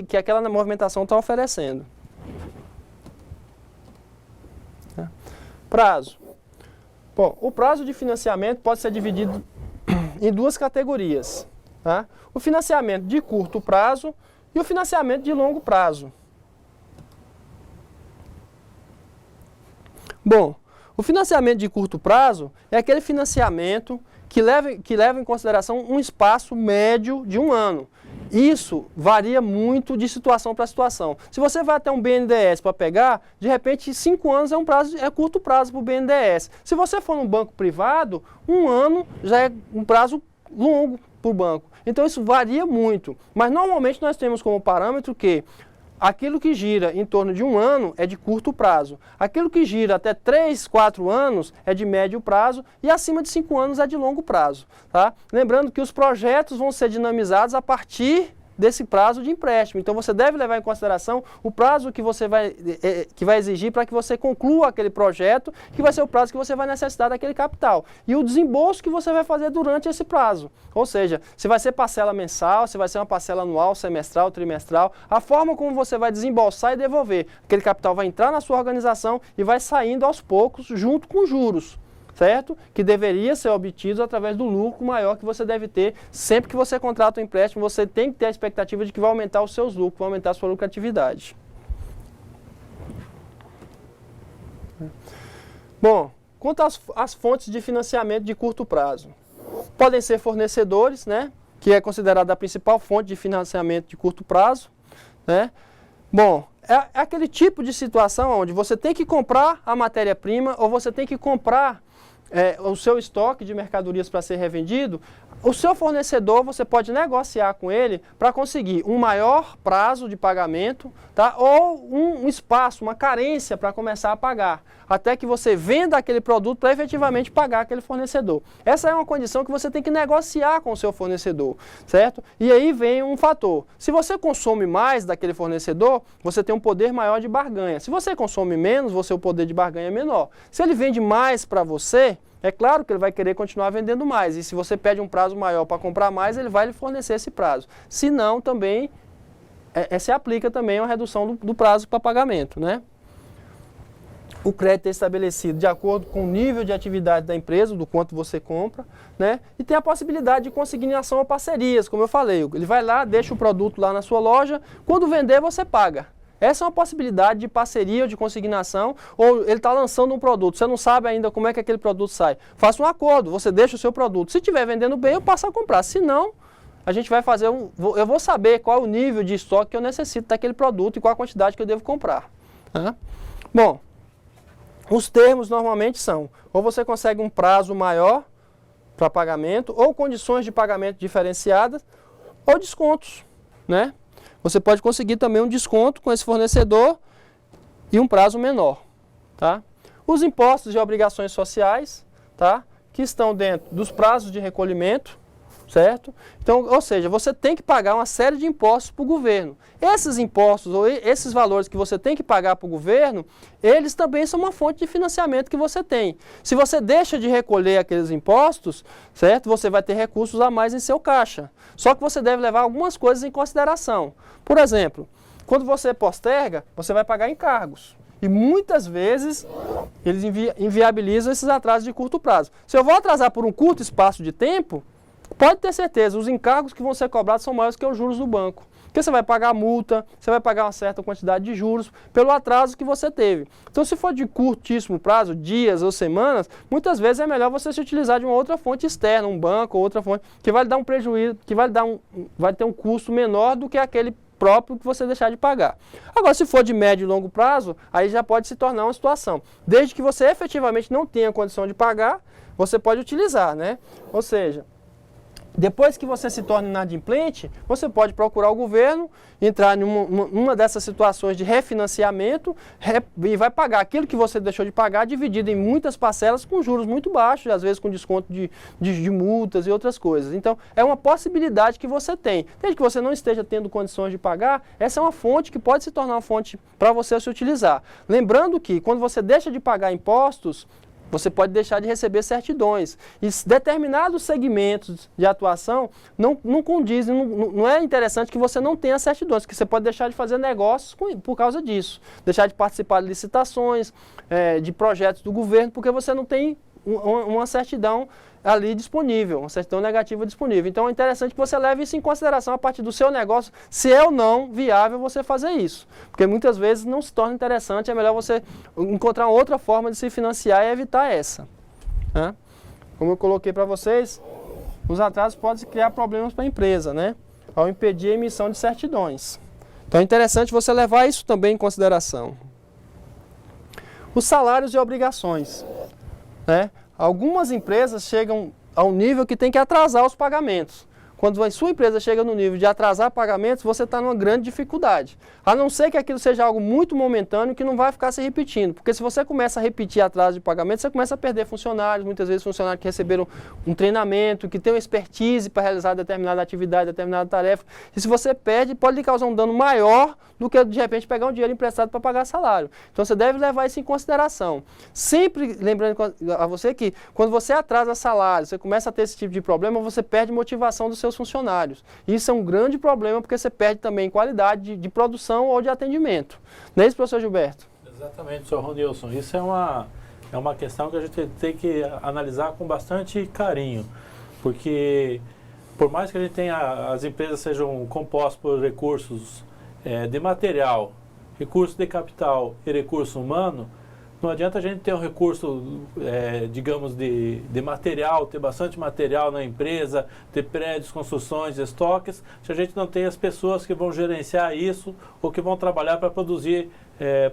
que aquela movimentação está oferecendo. Prazo. Bom, o prazo de financiamento pode ser dividido em duas categorias. Tá? O financiamento de curto prazo e o financiamento de longo prazo. Bom, o financiamento de curto prazo é aquele financiamento que leva em consideração um espaço médio de um ano. Isso varia muito de situação para situação. Se você vai até um BNDES para pegar, de repente 5 anos é curto prazo para o BNDES. Se você for num banco privado, 1 ano já é um prazo longo para o banco. Então isso varia muito. Mas normalmente nós temos como parâmetro que aquilo que gira em torno de 1 ano é de curto prazo. Aquilo que gira até 3, 4 anos é de médio prazo e acima de 5 anos é de longo prazo. Tá? Lembrando que os projetos vão ser dinamizados a partir desse prazo de empréstimo. Então você deve levar em consideração o prazo que vai exigir para que você conclua aquele projeto, que vai ser o prazo que você vai necessitar daquele capital. E o desembolso que você vai fazer durante esse prazo. Ou seja, se vai ser parcela mensal, se vai ser uma parcela anual, semestral, trimestral, a forma como você vai desembolsar e devolver. Aquele capital vai entrar na sua organização e vai saindo aos poucos junto com juros. Certo? Que deveria ser obtido através do lucro maior que você deve ter. Sempre que você contrata um empréstimo, você tem que ter a expectativa de que vai aumentar os seus lucros, vai aumentar a sua lucratividade. Bom, quanto às fontes de financiamento de curto prazo. Podem ser fornecedores, né? Que é considerada a principal fonte de financiamento de curto prazo, né? Bom, é aquele tipo de situação onde você tem que comprar a matéria-prima ou você tem que comprar o seu estoque de mercadorias para ser revendido. O seu fornecedor, você pode negociar com ele para conseguir um maior prazo de pagamento, tá? Ou um espaço, uma carência para começar a pagar, até que você venda aquele produto para efetivamente pagar aquele fornecedor. Essa é uma condição que você tem que negociar com o seu fornecedor, certo? E aí vem um fator. Se você consome mais daquele fornecedor, você tem um poder maior de barganha. Se você consome menos, o poder de barganha é menor. Se ele vende mais para você, é claro que ele vai querer continuar vendendo mais. E se você pede um prazo maior para comprar mais, ele vai lhe fornecer esse prazo. Se não, também se aplica também uma redução do prazo para pagamento, né? O crédito é estabelecido de acordo com o nível de atividade da empresa, do quanto você compra, né? E tem a possibilidade de consignação a parcerias, como eu falei. Ele vai lá, deixa o produto lá na sua loja, quando vender você paga. Essa é uma possibilidade de parceria ou de consignação, ou ele está lançando um produto, você não sabe ainda como é que aquele produto sai. Faça um acordo, você deixa o seu produto. Se estiver vendendo bem, eu passo a comprar. Se não, a gente vai fazer eu vou saber qual é o nível de estoque que eu necessito daquele produto e qual a quantidade que eu devo comprar. Tá? Bom, os termos normalmente são, ou você consegue um prazo maior para pagamento, ou condições de pagamento diferenciadas, ou descontos, né? Você pode conseguir também um desconto com esse fornecedor e um prazo menor, tá? Os impostos e obrigações sociais, tá? Que estão dentro dos prazos de recolhimento, certo? Então, ou seja, você tem que pagar uma série de impostos para o governo. Esses impostos ou esses valores que você tem que pagar para o governo, eles também são uma fonte de financiamento que você tem. Se você deixa de recolher aqueles impostos, certo? Você vai ter recursos a mais em seu caixa. Só que você deve levar algumas coisas em consideração. Por exemplo, quando você posterga, você vai pagar encargos. E muitas vezes eles inviabilizam esses atrasos de curto prazo. Se eu vou atrasar por um curto espaço de tempo, pode ter certeza, os encargos que vão ser cobrados são maiores que os juros do banco. Porque você vai pagar multa, você vai pagar uma certa quantidade de juros pelo atraso que você teve. Então, se for de curtíssimo prazo, dias ou semanas, muitas vezes é melhor você se utilizar de uma outra fonte externa, um banco ou outra fonte, que vai lhe dar um prejuízo, que vai ter um custo menor do que aquele próprio que você deixar de pagar. Agora, se for de médio e longo prazo, aí já pode se tornar uma situação. Desde que você efetivamente não tenha condição de pagar, você pode utilizar, né? Ou seja, depois que você se torna inadimplente, você pode procurar o governo, entrar numa dessas situações de refinanciamento e vai pagar aquilo que você deixou de pagar, dividido em muitas parcelas com juros muito baixos, às vezes com desconto de multas e outras coisas. Então, é uma possibilidade que você tem. Desde que você não esteja tendo condições de pagar, essa é uma fonte que pode se tornar uma fonte para você se utilizar. Lembrando que, quando você deixa de pagar impostos, você pode deixar de receber certidões. E determinados segmentos de atuação não condizem, não é interessante que você não tenha certidões, que você pode deixar de fazer negócios por causa disso. Deixar de participar de licitações, de projetos do governo, porque você não tem uma certidão ali disponível, uma certidão negativa disponível. Então é interessante que você leve isso em consideração a partir do seu negócio, se é ou não viável você fazer isso. Porque muitas vezes não se torna interessante, é melhor você encontrar outra forma de se financiar e evitar essa. Né? Como eu coloquei para vocês, os atrasos podem criar problemas para a empresa, né? Ao impedir a emissão de certidões. Então é interessante você levar isso também em consideração. Os salários e obrigações, né? Algumas empresas chegam ao nível que tem que atrasar os pagamentos. Quando a sua empresa chega no nível de atrasar pagamentos, você está numa grande dificuldade. A não ser que aquilo seja algo muito momentâneo que não vai ficar se repetindo. Porque se você começa a repetir atraso de pagamento, você começa a perder funcionários, muitas vezes funcionários que receberam um treinamento, que tem uma expertise para realizar determinada atividade, determinada tarefa. E se você perde, pode lhe causar um dano maior do que, de repente, pegar um dinheiro emprestado para pagar salário. Então, você deve levar isso em consideração. Sempre lembrando a você que, quando você atrasa salário, você começa a ter esse tipo de problema, você perde motivação dos seus funcionários. Isso é um grande problema, porque você perde também qualidade de produção ou de atendimento. Não é isso, professor Gilberto? Exatamente, senhor Ronilson. Isso é uma questão que a gente tem que analisar com bastante carinho, porque por mais que a gente tenha, as empresas sejam compostas por recursos de material, recurso de capital e recurso humano, não adianta a gente ter um recurso, digamos, de material, ter bastante material na empresa, ter prédios, construções, estoques, se a gente não tem as pessoas que vão gerenciar isso ou que vão trabalhar para produzir,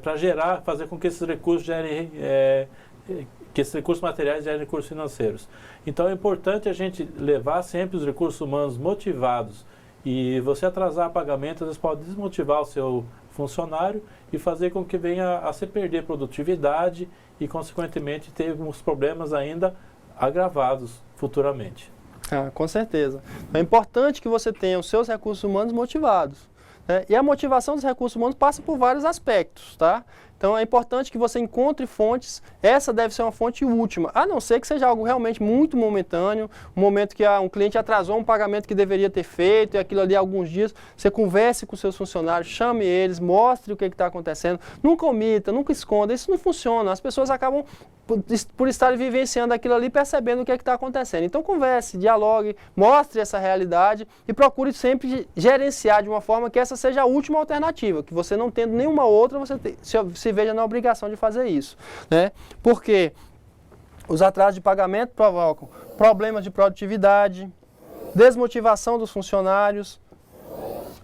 para gerar, fazer com que esses recursos gerem, que esses recursos materiais gerem recursos financeiros. Então é importante a gente levar sempre os recursos humanos motivados. E você atrasar pagamento, às vezes pode desmotivar o seu funcionário e fazer com que venha a se perder produtividade e, consequentemente, ter uns problemas ainda agravados futuramente. Com certeza. É importante que você tenha os seus recursos humanos motivados. E a motivação dos recursos humanos passa por vários aspectos, tá? Então é importante que você encontre fontes, essa deve ser uma fonte última, a não ser que seja algo realmente muito momentâneo, um momento que um cliente atrasou um pagamento que deveria ter feito, e aquilo ali há alguns dias, você converse com seus funcionários, chame eles, mostre o que está acontecendo, nunca omita, nunca esconda, isso não funciona, as pessoas acabam por estarem vivenciando aquilo ali, percebendo o que está acontecendo. Então converse, dialogue, mostre essa realidade e procure sempre gerenciar de uma forma que essa seja a última alternativa, que você não tendo nenhuma outra, você se veja na obrigação de fazer isso, né? Porque os atrasos de pagamento provocam problemas de produtividade, desmotivação dos funcionários,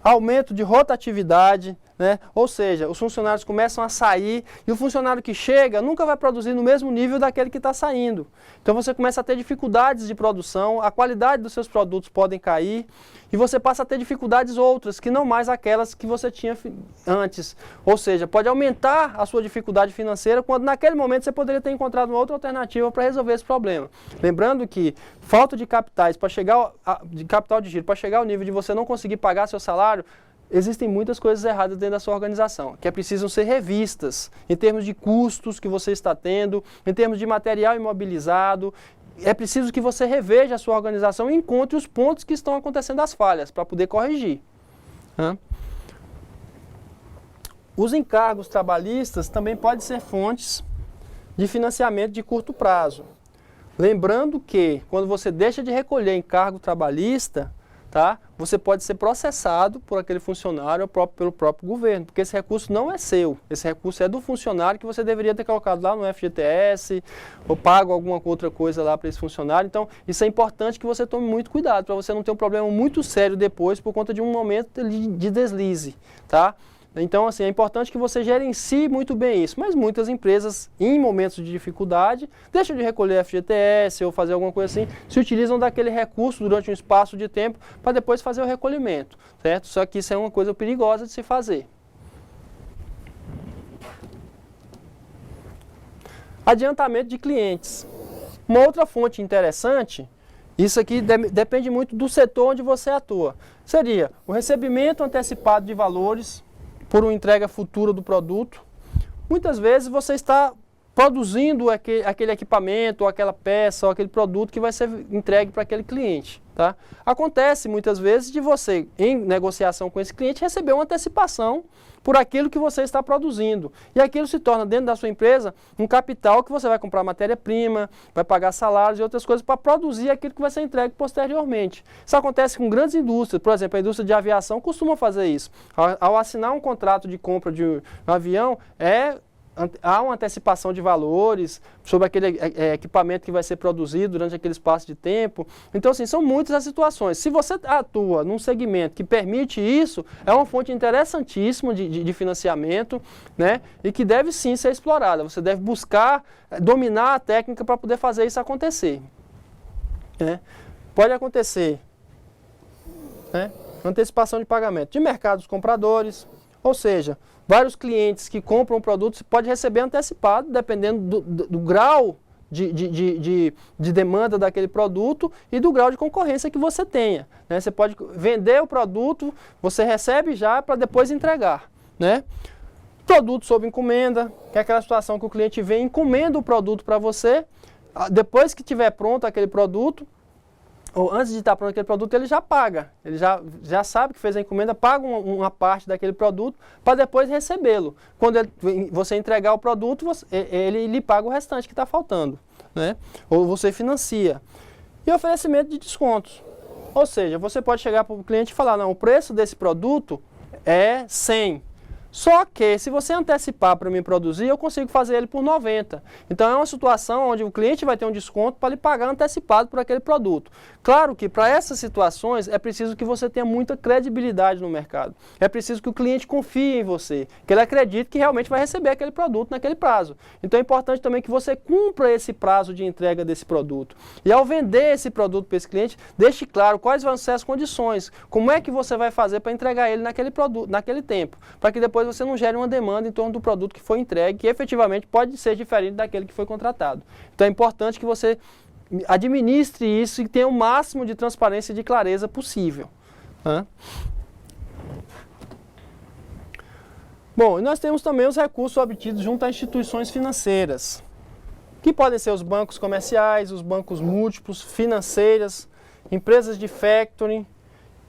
aumento de rotatividade, né? Ou seja, os funcionários começam a sair e o funcionário que chega nunca vai produzir no mesmo nível daquele que está saindo. Então você começa a ter dificuldades de produção, a qualidade dos seus produtos podem cair e você passa a ter dificuldades outras, que não mais aquelas que você tinha antes. Ou seja, pode aumentar a sua dificuldade financeira quando naquele momento você poderia ter encontrado uma outra alternativa para resolver esse problema. Lembrando que falta de capitais para chegar de capital de giro para chegar ao nível de você não conseguir pagar seu salário, existem muitas coisas erradas dentro da sua organização, que precisam ser revistas em termos de custos que você está tendo, em termos de material imobilizado. É preciso que você reveja a sua organização e encontre os pontos que estão acontecendo as falhas, para poder corrigir. Os encargos trabalhistas também podem ser fontes de financiamento de curto prazo. Lembrando que, quando você deixa de recolher encargo trabalhista, tá? Você pode ser processado por aquele funcionário ou pelo próprio governo, porque esse recurso não é seu, esse recurso é do funcionário que você deveria ter colocado lá no FGTS ou pago alguma outra coisa lá para esse funcionário. Então, isso é importante que você tome muito cuidado, para você não ter um problema muito sério depois por conta de um momento de deslize, tá? Então, assim, é importante que você gerencie muito bem isso, mas muitas empresas, em momentos de dificuldade, deixam de recolher FGTS ou fazer alguma coisa assim, se utilizam daquele recurso durante um espaço de tempo para depois fazer o recolhimento, certo? Só que isso é uma coisa perigosa de se fazer. Adiantamento de clientes. Uma outra fonte interessante, isso aqui depende muito do setor onde você atua, seria o recebimento antecipado de valores por uma entrega futura do produto. Muitas vezes você está produzindo aquele equipamento, ou aquela peça, ou aquele produto que vai ser entregue para aquele cliente. Tá? Acontece muitas vezes de você, em negociação com esse cliente, receber uma antecipação por aquilo que você está produzindo. E aquilo se torna, dentro da sua empresa, um capital que você vai comprar matéria-prima, vai pagar salários e outras coisas para produzir aquilo que vai ser entregue posteriormente. Isso acontece com grandes indústrias. Por exemplo, a indústria de aviação costuma fazer isso. Ao assinar um contrato de compra de um avião, há uma antecipação de valores sobre aquele equipamento que vai ser produzido durante aquele espaço de tempo. Então, assim, são muitas as situações. Se você atua num segmento que permite isso, é uma fonte interessantíssima de financiamento, né? E que deve sim ser explorada. Você deve buscar dominar a técnica para poder fazer isso acontecer. Né? Pode acontecer, né? Antecipação de pagamento de mercados compradores, ou seja, vários clientes que compram produtos pode receber antecipado, dependendo do grau de demanda daquele produto e do grau de concorrência que você tenha. Né? Você pode vender o produto, você recebe já para depois entregar. Né? Produto sob encomenda, que é aquela situação que o cliente vem, encomenda o produto para você, depois que estiver pronto aquele produto, ou antes de estar pronto aquele produto, ele já paga. Ele já sabe que fez a encomenda, paga uma parte daquele produto para depois recebê-lo. Quando você entregar o produto, ele lhe paga o restante que está faltando. Né? Ou você financia. E oferecimento de descontos. Ou seja, você pode chegar para o cliente e falar, não, o preço desse produto é 100. Só que, se você antecipar para mim produzir, eu consigo fazer ele por 90. Então, é uma situação onde o cliente vai ter um desconto para lhe pagar antecipado por aquele produto. Claro que, para essas situações, é preciso que você tenha muita credibilidade no mercado. É preciso que o cliente confie em você, que ele acredite que realmente vai receber aquele produto naquele prazo. Então, é importante também que você cumpra esse prazo de entrega desse produto. E, ao vender esse produto para esse cliente, deixe claro quais vão ser as condições, como é que você vai fazer para entregar ele naquele tempo, para que depois você não gere uma demanda em torno do produto que foi entregue, que efetivamente pode ser diferente daquele que foi contratado. Então é importante que você administre isso e tenha o máximo de transparência e de clareza possível. Bom, e nós temos também os recursos obtidos junto a instituições financeiras, que podem ser os bancos comerciais, os bancos múltiplos, financeiras, empresas de factoring,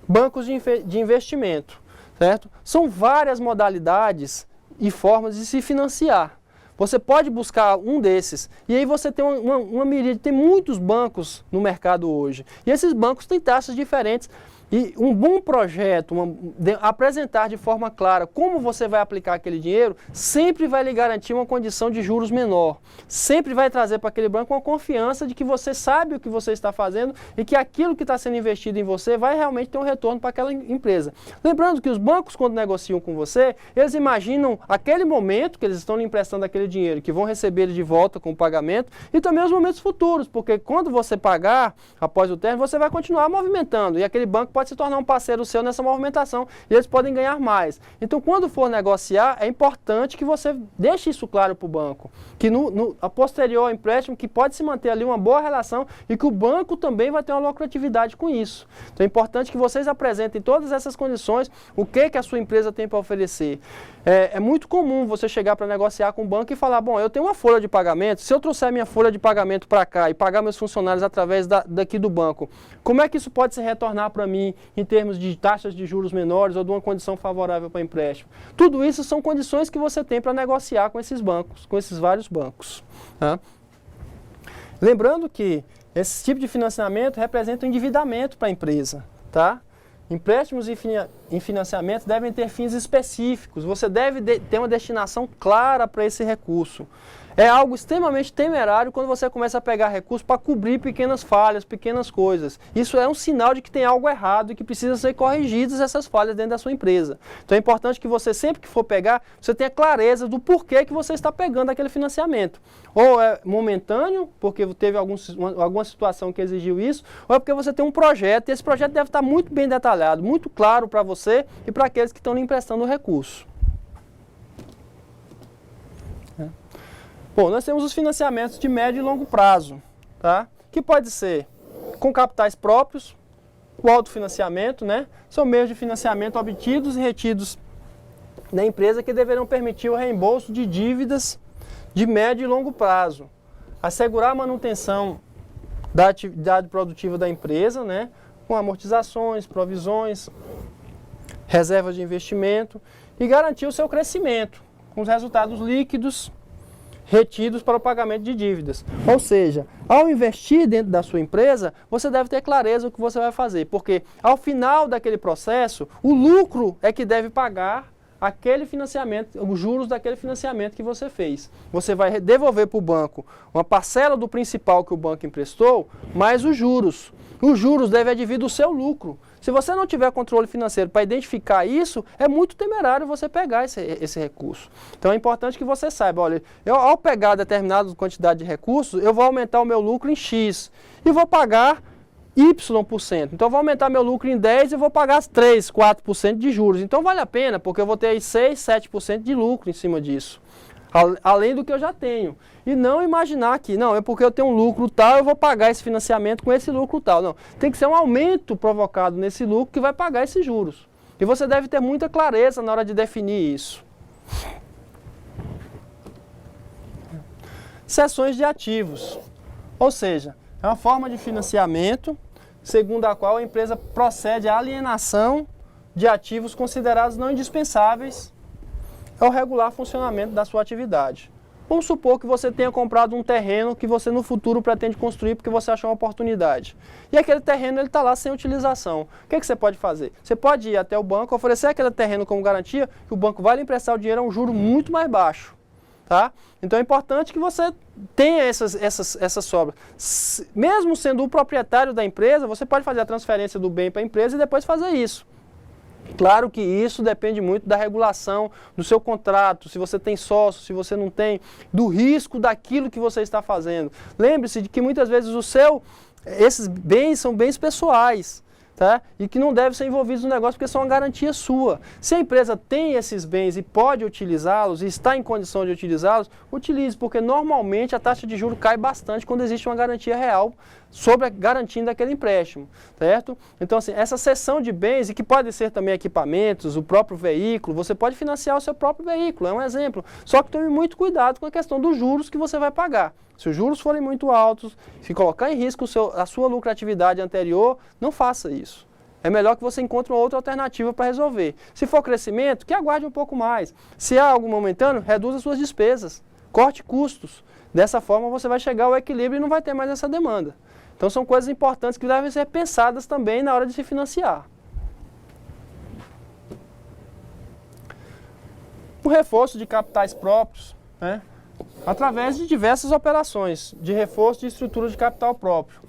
bancos de investimento, certo? São várias modalidades e formas de se financiar. Você pode buscar um desses e aí você tem uma miríade, tem muitos bancos no mercado hoje. E esses bancos têm taxas diferentes. E um bom projeto, apresentar de forma clara como você vai aplicar aquele dinheiro, sempre vai lhe garantir uma condição de juros menor. Sempre vai trazer para aquele banco uma confiança de que você sabe o que você está fazendo e que aquilo que está sendo investido em você vai realmente ter um retorno para aquela empresa. Lembrando que os bancos, quando negociam com você, eles imaginam aquele momento que eles estão lhe emprestando aquele dinheiro, que vão receber ele de volta com o pagamento, e também os momentos futuros, porque quando você pagar, após o término, você vai continuar movimentando, e aquele banco pode se tornar um parceiro seu nessa movimentação e eles podem ganhar mais. Então, quando for negociar, é importante que você deixe isso claro para o banco, que a posterior ao empréstimo, que pode se manter ali uma boa relação e que o banco também vai ter uma lucratividade com isso. Então, é importante que vocês apresentem todas essas condições, o que a sua empresa tem para oferecer. É muito comum você chegar para negociar com o banco e falar, bom, eu tenho uma folha de pagamento, se eu trouxer minha folha de pagamento para cá e pagar meus funcionários através daqui do banco, como é que isso pode se retornar para mim em termos de taxas de juros menores ou de uma condição favorável para empréstimo? Tudo isso são condições que você tem para negociar com esses bancos, com esses vários bancos. Tá? Lembrando que esse tipo de financiamento representa um endividamento para a empresa, tá? Empréstimos em financiamento devem ter fins específicos, você deve ter uma destinação clara para esse recurso. É algo extremamente temerário quando você começa a pegar recursos para cobrir pequenas falhas, pequenas coisas. Isso é um sinal de que tem algo errado e que precisa ser corrigidas essas falhas dentro da sua empresa. Então é importante que você, sempre que for pegar, você tenha clareza do porquê que você está pegando aquele financiamento. Ou é momentâneo, porque teve alguma situação que exigiu isso, ou é porque você tem um projeto, e esse projeto deve estar muito bem detalhado, muito claro para você e para aqueles que estão lhe emprestando o recurso. Bom, nós temos os financiamentos de médio e longo prazo, tá? Que pode ser com capitais próprios, o autofinanciamento, né? São meios de financiamento obtidos e retidos na empresa que deverão permitir o reembolso de dívidas de médio e longo prazo, assegurar a manutenção da atividade produtiva da empresa, né? Com amortizações, provisões, reservas de investimento e garantir o seu crescimento com os resultados líquidos retidos para o pagamento de dívidas. Ou seja, ao investir dentro da sua empresa, você deve ter clareza do que você vai fazer, porque ao final daquele processo, o lucro é que deve pagar aquele financiamento, os juros daquele financiamento que você fez. Você vai devolver para o banco uma parcela do principal que o banco emprestou, mais os juros. Os juros devem advir do seu lucro. Se você não tiver controle financeiro para identificar isso, é muito temerário você pegar esse recurso. Então é importante que você saiba, olha, ao pegar determinada quantidade de recursos, eu vou aumentar o meu lucro em X e vou pagar Y%. Então eu vou aumentar meu lucro em 10 e vou pagar 3, 4% de juros. Então vale a pena, porque eu vou ter aí 6, 7% de lucro em cima disso. Além do que eu já tenho. E não imaginar que, não, é porque eu tenho um lucro tal, eu vou pagar esse financiamento com esse lucro tal. Não, tem que ser um aumento provocado nesse lucro que vai pagar esses juros. E você deve ter muita clareza na hora de definir isso. Cessões de ativos. Ou seja, é uma forma de financiamento segundo a qual a empresa procede à alienação de ativos considerados não indispensáveis ao regular funcionamento da sua atividade. Vamos supor que você tenha comprado um terreno que você no futuro pretende construir porque você achou uma oportunidade. E aquele terreno está lá sem utilização. O que você pode fazer? Você pode ir até o banco, oferecer aquele terreno como garantia, que o banco vai lhe emprestar o dinheiro a um juro muito mais baixo. Tá? Então é importante que você tenha essas sobras. Mesmo sendo o proprietário da empresa, você pode fazer a transferência do bem para a empresa e depois fazer isso. Claro que isso depende muito da regulação do seu contrato, se você tem sócio, se você não tem, do risco daquilo que você está fazendo. Lembre-se de que muitas vezes esses bens são bens pessoais, tá? E que não devem ser envolvidos no negócio porque são uma garantia sua. Se a empresa tem esses bens e pode utilizá-los e está em condição de utilizá-los, utilize, porque normalmente a taxa de juros cai bastante quando existe uma garantia real sobre garantindo aquele empréstimo, certo? Então, assim, essa cessão de bens, e que pode ser também equipamentos, o próprio veículo, você pode financiar o seu próprio veículo, é um exemplo. Só que tome muito cuidado com a questão dos juros que você vai pagar. Se os juros forem muito altos, se colocar em risco a sua lucratividade anterior, não faça isso. É melhor que você encontre uma outra alternativa para resolver. Se for crescimento, que aguarde um pouco mais. Se há algo momentâneo, reduza suas despesas, corte custos. Dessa forma você vai chegar ao equilíbrio e não vai ter mais essa demanda. Então são coisas importantes que devem ser pensadas também na hora de se financiar. O reforço de capitais próprios, né, através de diversas operações de reforço de estrutura de capital próprio.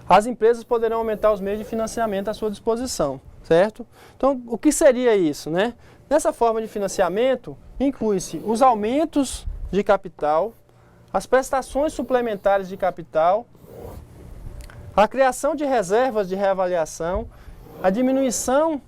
As empresas poderão aumentar os meios de financiamento à sua disposição, certo? Então, o que seria isso, né? Nessa forma de financiamento, inclui-se os aumentos de capital, as prestações suplementares de capital, a criação de reservas de reavaliação, a diminuição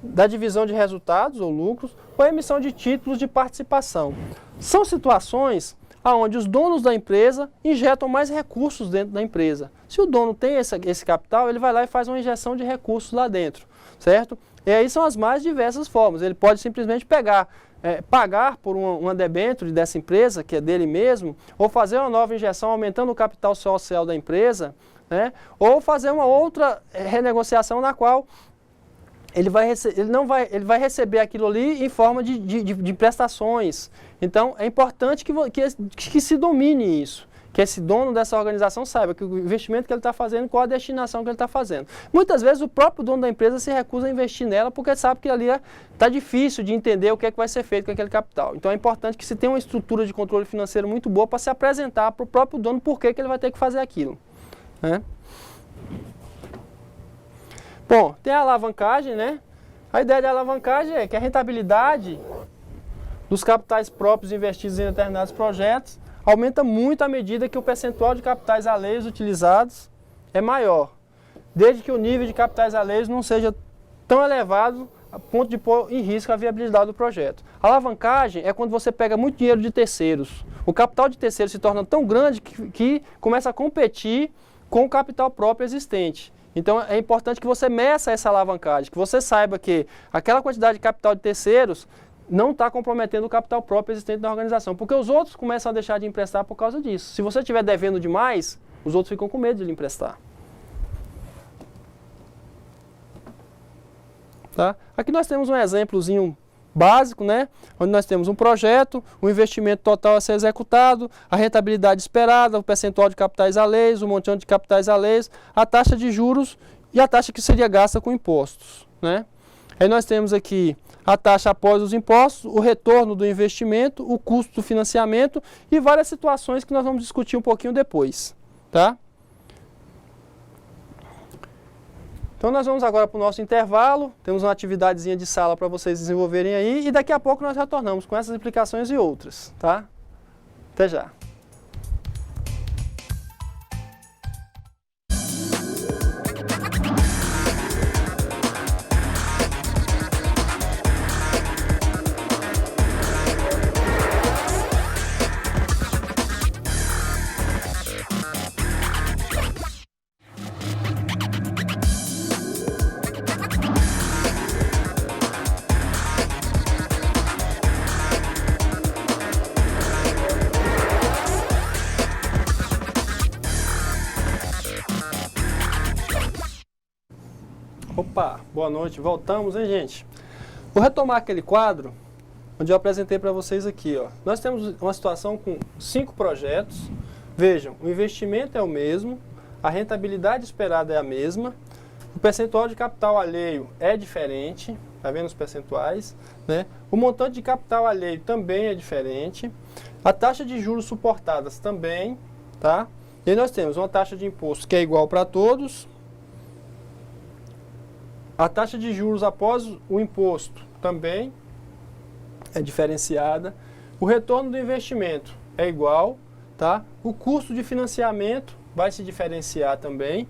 da divisão de resultados ou lucros, ou a emissão de títulos de participação. São situações onde os donos da empresa injetam mais recursos dentro da empresa. Se o dono tem esse capital, ele vai lá e faz uma injeção de recursos lá dentro, certo? E aí são as mais diversas formas. Ele pode simplesmente pagar por uma debênture dessa empresa, que é dele mesmo, ou fazer uma nova injeção aumentando o capital social da empresa, né? Ou fazer uma outra renegociação na qual ele vai receber aquilo ali em forma de prestações. Então, é importante que se domine isso, que esse dono dessa organização saiba que o investimento que ele está fazendo, qual a destinação que ele está fazendo. Muitas vezes o próprio dono da empresa se recusa a investir nela porque sabe que ali está difícil de entender o que é que vai ser feito com aquele capital. Então, é importante que se tenha uma estrutura de controle financeiro muito boa para se apresentar para o próprio dono por que ele vai ter que fazer aquilo, né? Bom, tem a alavancagem, né? A ideia da alavancagem é que a rentabilidade dos capitais próprios investidos em determinados projetos aumenta muito à medida que o percentual de capitais alheios utilizados é maior, desde que o nível de capitais alheios não seja tão elevado a ponto de pôr em risco a viabilidade do projeto. A alavancagem é quando você pega muito dinheiro de terceiros. O capital de terceiros se torna tão grande que começa a competir com o capital próprio existente. Então é importante que você meça essa alavancagem, que você saiba que aquela quantidade de capital de terceiros não está comprometendo o capital próprio existente da organização, porque os outros começam a deixar de emprestar por causa disso. Se você estiver devendo demais, os outros ficam com medo de lhe emprestar. Tá? Aqui nós temos um exemplozinho básico, né? Onde nós temos um projeto, o investimento total a ser executado, a rentabilidade esperada, o percentual de capitais alheios, o montante de capitais alheios, a taxa de juros e a taxa que seria gasta com impostos, né? Aí nós temos aqui a taxa após os impostos, o retorno do investimento, o custo do financiamento e várias situações que nós vamos discutir um pouquinho depois, tá? Então nós vamos agora para o nosso intervalo, temos uma atividadezinha de sala para vocês desenvolverem aí e daqui a pouco nós retornamos com essas explicações e outras, tá? Até já! Opa, boa noite, voltamos, hein, gente? Vou retomar aquele quadro onde eu apresentei para vocês aqui, ó. Nós temos uma situação com 5 projetos. Vejam, o investimento é o mesmo, a rentabilidade esperada é a mesma, o percentual de capital alheio é diferente, tá vendo os percentuais, né? O montante de capital alheio também é diferente, a taxa de juros suportadas também, tá? E aí nós temos uma taxa de imposto que é igual para todos. A taxa de juros após o imposto também é diferenciada. O retorno do investimento é igual, tá? O custo de financiamento vai se diferenciar também.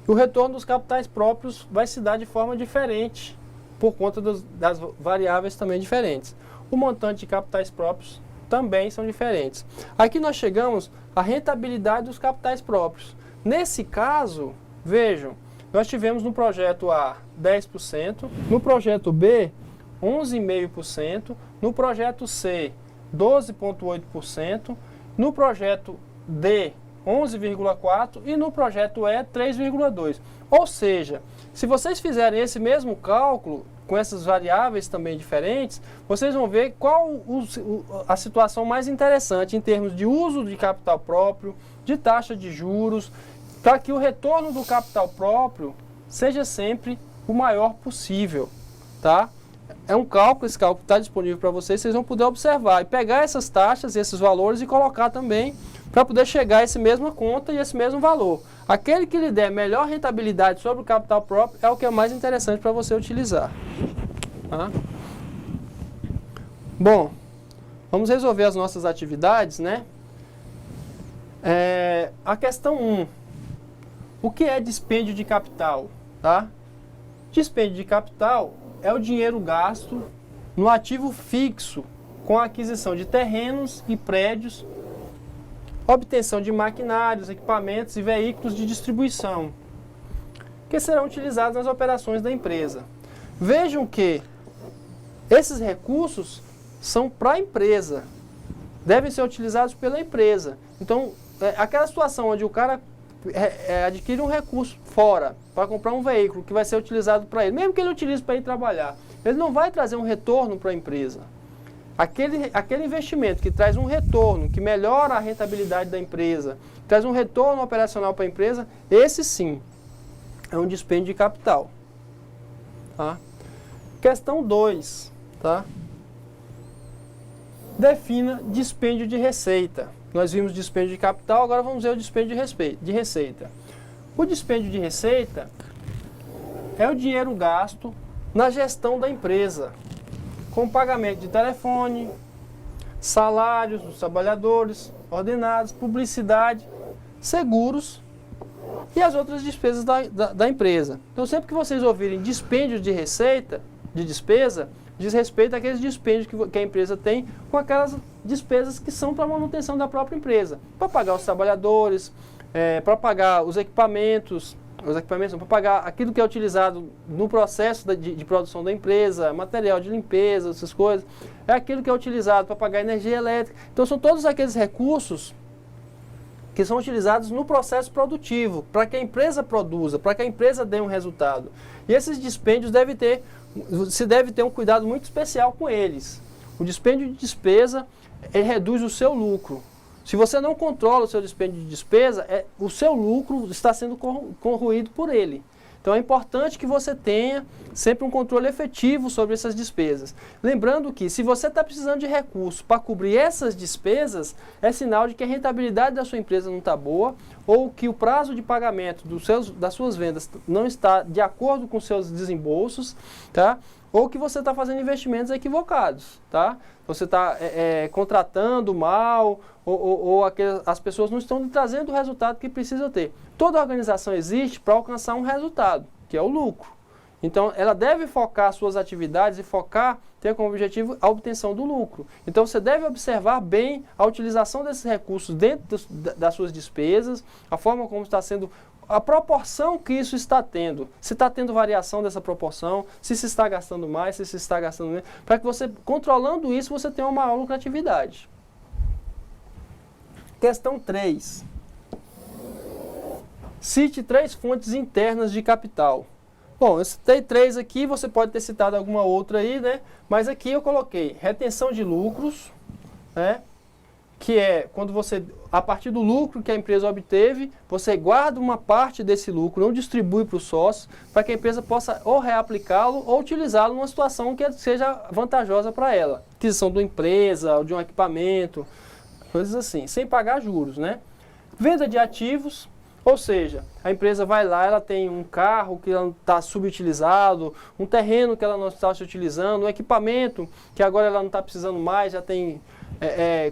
E o retorno dos capitais próprios vai se dar de forma diferente, por conta das variáveis também diferentes. O montante de capitais próprios também são diferentes. Aqui nós chegamos à rentabilidade dos capitais próprios. Nesse caso, vejam, nós tivemos no projeto A 10%, no projeto B 11,5%, no projeto C 12,8%, no projeto D 11,4% e no projeto E 3,2%. Ou seja, se vocês fizerem esse mesmo cálculo, com essas variáveis também diferentes, vocês vão ver qual a situação mais interessante em termos de uso de capital próprio, de taxa de juros, para que o retorno do capital próprio seja sempre o maior possível, tá? É um cálculo, esse cálculo está disponível para vocês, vocês vão poder observar e pegar essas taxas, esses valores e colocar também para poder chegar a essa mesma conta e esse mesmo valor. Aquele que lhe der melhor rentabilidade sobre o capital próprio é o que é mais interessante para você utilizar. Tá? Bom, vamos resolver as nossas atividades, né? A questão 1. O que é dispêndio de capital? Tá? Dispêndio de capital é o dinheiro gasto no ativo fixo com a aquisição de terrenos e prédios, obtenção de maquinários, equipamentos e veículos de distribuição, que serão utilizados nas operações da empresa. Vejam que esses recursos são para a empresa, devem ser utilizados pela empresa. Então, aquela situação onde o cara adquire um recurso fora para comprar um veículo que vai ser utilizado para ele, mesmo que ele utilize para ir trabalhar, ele não vai trazer um retorno para a empresa. Aquele investimento que traz um retorno, que melhora a rentabilidade da empresa, traz um retorno operacional para a empresa, esse sim é um dispêndio de capital. Tá? Questão 2. Tá? Defina dispêndio de receita. Nós vimos dispêndio de capital, agora vamos ver o dispêndio de receita. O dispêndio de receita é o dinheiro gasto na gestão da empresa, com pagamento de telefone, salários dos trabalhadores, ordenados, publicidade, seguros e as outras despesas da empresa. Então, sempre que vocês ouvirem dispêndio de receita, de despesa, diz respeito àqueles dispêndios que a empresa tem com aquelas despesas que são para a manutenção da própria empresa, para pagar os trabalhadores, para pagar os equipamentos, para pagar aquilo que é utilizado no processo de produção da empresa, material de limpeza, essas coisas, é aquilo que é utilizado para pagar energia elétrica. Então são todos aqueles recursos que são utilizados no processo produtivo, para que a empresa produza, para que a empresa dê um resultado. E esses dispêndios se deve ter um cuidado muito especial com eles. O dispêndio de despesa, ele reduz o seu lucro. Se você não controla o seu dispêndio de despesa, o seu lucro está sendo corroído por ele. Então é importante que você tenha sempre um controle efetivo sobre essas despesas. Lembrando que se você está precisando de recursos para cobrir essas despesas, é sinal de que a rentabilidade da sua empresa não está boa ou que o prazo de pagamento das suas vendas não está de acordo com seus desembolsos, tá? Ou que você está fazendo investimentos equivocados, tá? Você está contratando mal ou as pessoas não estão trazendo o resultado que precisam ter. Toda organização existe para alcançar um resultado, que é o lucro. Então, ela deve focar suas atividades e ter como objetivo a obtenção do lucro. Então, você deve observar bem a utilização desses recursos dentro das suas despesas, a forma como está sendo, a proporção que isso está tendo. Se está tendo variação dessa proporção, se está gastando mais, se está gastando menos, para que você, controlando isso, você tenha uma maior lucratividade. Questão 3. Cite 3 fontes internas de capital. Bom, eu citei 3 aqui, você pode ter citado alguma outra aí, né? Mas aqui eu coloquei retenção de lucros, né? Que é quando você, a partir do lucro que a empresa obteve, você guarda uma parte desse lucro, não distribui para os sócios, para que a empresa possa ou reaplicá-lo ou utilizá-lo numa situação que seja vantajosa para ela. Aquisição de uma empresa, ou de um equipamento, coisas assim, sem pagar juros, né? Venda de ativos, ou seja, a empresa vai lá, ela tem um carro que está subutilizado, um terreno que ela não está se utilizando, um equipamento que agora ela não está precisando mais, já tem,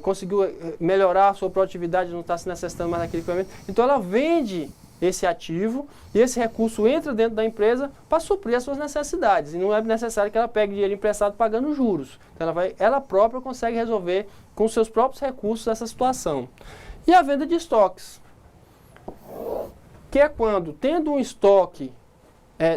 conseguiu melhorar a sua produtividade, não está se necessitando mais daquele equipamento. Então ela vende esse ativo e esse recurso entra dentro da empresa para suprir as suas necessidades. E não é necessário que ela pegue dinheiro emprestado pagando juros. Então ela própria consegue resolver com seus próprios recursos essa situação. E a venda de estoques. que é quando, tendo um estoque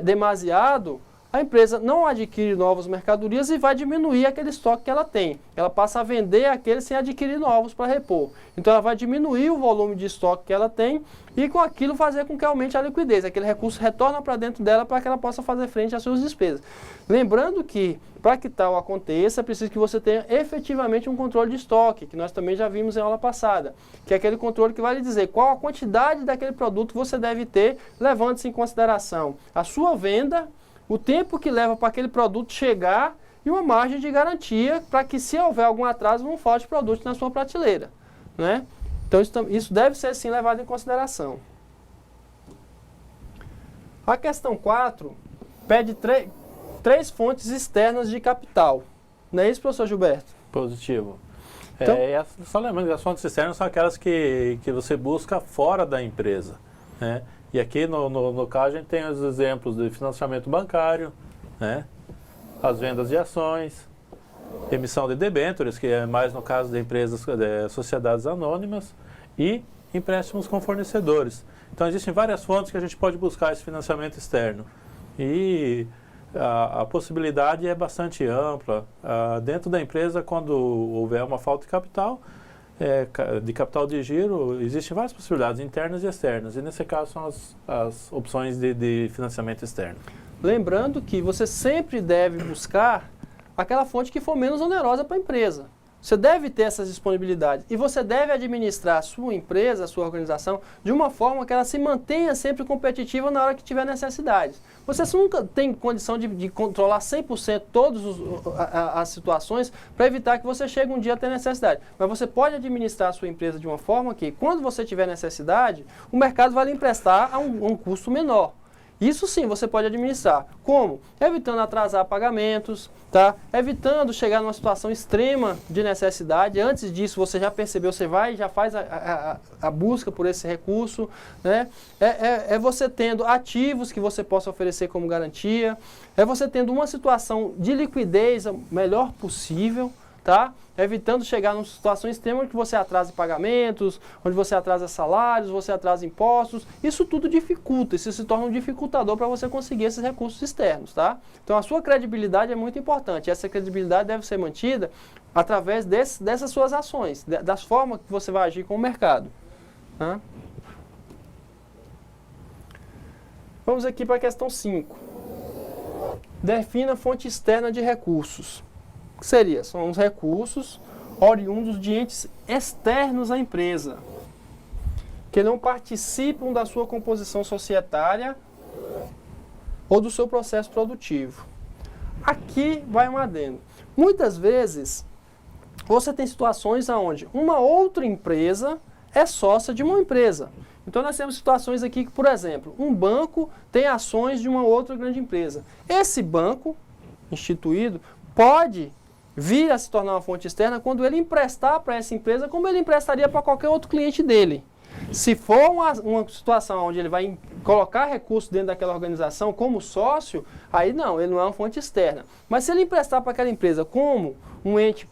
demasiado, a empresa não adquire novas mercadorias e vai diminuir aquele estoque que ela tem. Ela passa a vender aqueles sem adquirir novos para repor. Então ela vai diminuir o volume de estoque que ela tem e com aquilo fazer com que aumente a liquidez. Aquele recurso retorna para dentro dela para que ela possa fazer frente às suas despesas. Lembrando que, para que tal aconteça, é preciso que você tenha efetivamente um controle de estoque, que nós também já vimos em aula passada, que é aquele controle que vai lhe dizer qual a quantidade daquele produto você deve ter, levando-se em consideração a sua venda, o tempo que leva para aquele produto chegar e uma margem de garantia para que, se houver algum atraso, não falte produto na sua prateleira, né? Então isso deve ser sim levado em consideração. A questão 4 pede três fontes externas de capital. Não é isso, professor Gilberto? Positivo. Então, Só lembrando que as fontes externas são aquelas que você busca fora da empresa, né? E aqui no caso a gente tem os exemplos de financiamento bancário, né? As vendas de ações, emissão de debêntures, que é mais no caso de empresas, sociedades anônimas, e empréstimos com fornecedores. Então existem várias fontes que a gente pode buscar esse financiamento externo. E a possibilidade é bastante ampla. Dentro da empresa, quando houver uma falta de capital de giro, existem várias possibilidades, internas e externas. E nesse caso são as opções de financiamento externo. Lembrando que você sempre deve buscar aquela fonte que for menos onerosa para a empresa. Você deve ter essas disponibilidades e você deve administrar a sua empresa, a sua organização, de uma forma que ela se mantenha sempre competitiva na hora que tiver necessidades. Você nunca tem condição de controlar 100% todas as situações para evitar que você chegue um dia a ter necessidade. Mas você pode administrar a sua empresa de uma forma que, quando você tiver necessidade, o mercado vai lhe emprestar a um custo menor. Isso sim você pode administrar. Como? Evitando atrasar pagamentos, tá? Evitando chegar numa situação extrema de necessidade. Antes disso, você já percebeu, você vai e já faz a busca por esse recurso, né? É você tendo ativos que você possa oferecer como garantia. É você tendo uma situação de liquidez melhor possível, tá? Evitando chegar numa situação extrema onde você atrasa pagamentos, onde você atrasa salários, você atrasa impostos. Isso tudo dificulta, isso se torna um dificultador para você conseguir esses recursos externos, tá? Então a sua credibilidade é muito importante. Essa credibilidade deve ser mantida através dessas suas ações, das formas que você vai agir com o mercado, tá? Vamos aqui para a questão 5. Defina a fonte externa de recursos. O que seria? São os recursos oriundos de entes externos à empresa, que não participam da sua composição societária ou do seu processo produtivo. Aqui vai um adendo. Muitas vezes, você tem situações onde uma outra empresa é sócia de uma empresa. Então nós temos situações aqui que, por exemplo, um banco tem ações de uma outra grande empresa. Esse banco instituído pode vir a se tornar uma fonte externa quando ele emprestar para essa empresa como ele emprestaria para qualquer outro cliente dele. Se for uma situação onde ele vai colocar recursos dentro daquela organização como sócio, aí não, ele não é uma fonte externa. Mas se ele emprestar para aquela empresa como um ente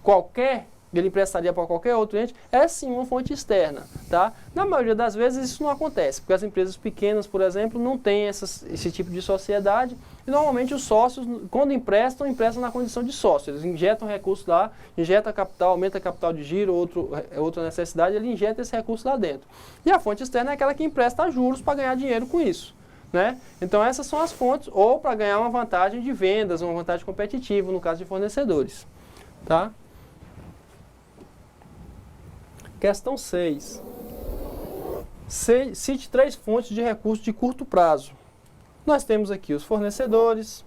qualquer, ele emprestaria para qualquer outro ente, é sim uma fonte externa, tá? Na maioria das vezes isso não acontece, porque as empresas pequenas, por exemplo, não têm esse tipo de sociedade e normalmente os sócios, quando emprestam na condição de sócio. Eles injetam recursos lá, injeta capital, aumenta capital de giro, outra necessidade, ele injeta esse recurso lá dentro. E a fonte externa é aquela que empresta juros para ganhar dinheiro com isso, né? Então essas são as fontes, ou para ganhar uma vantagem de vendas, uma vantagem competitiva, no caso de fornecedores, tá? Questão 6. Cite 3 fontes de recursos de curto prazo. Nós temos aqui os fornecedores,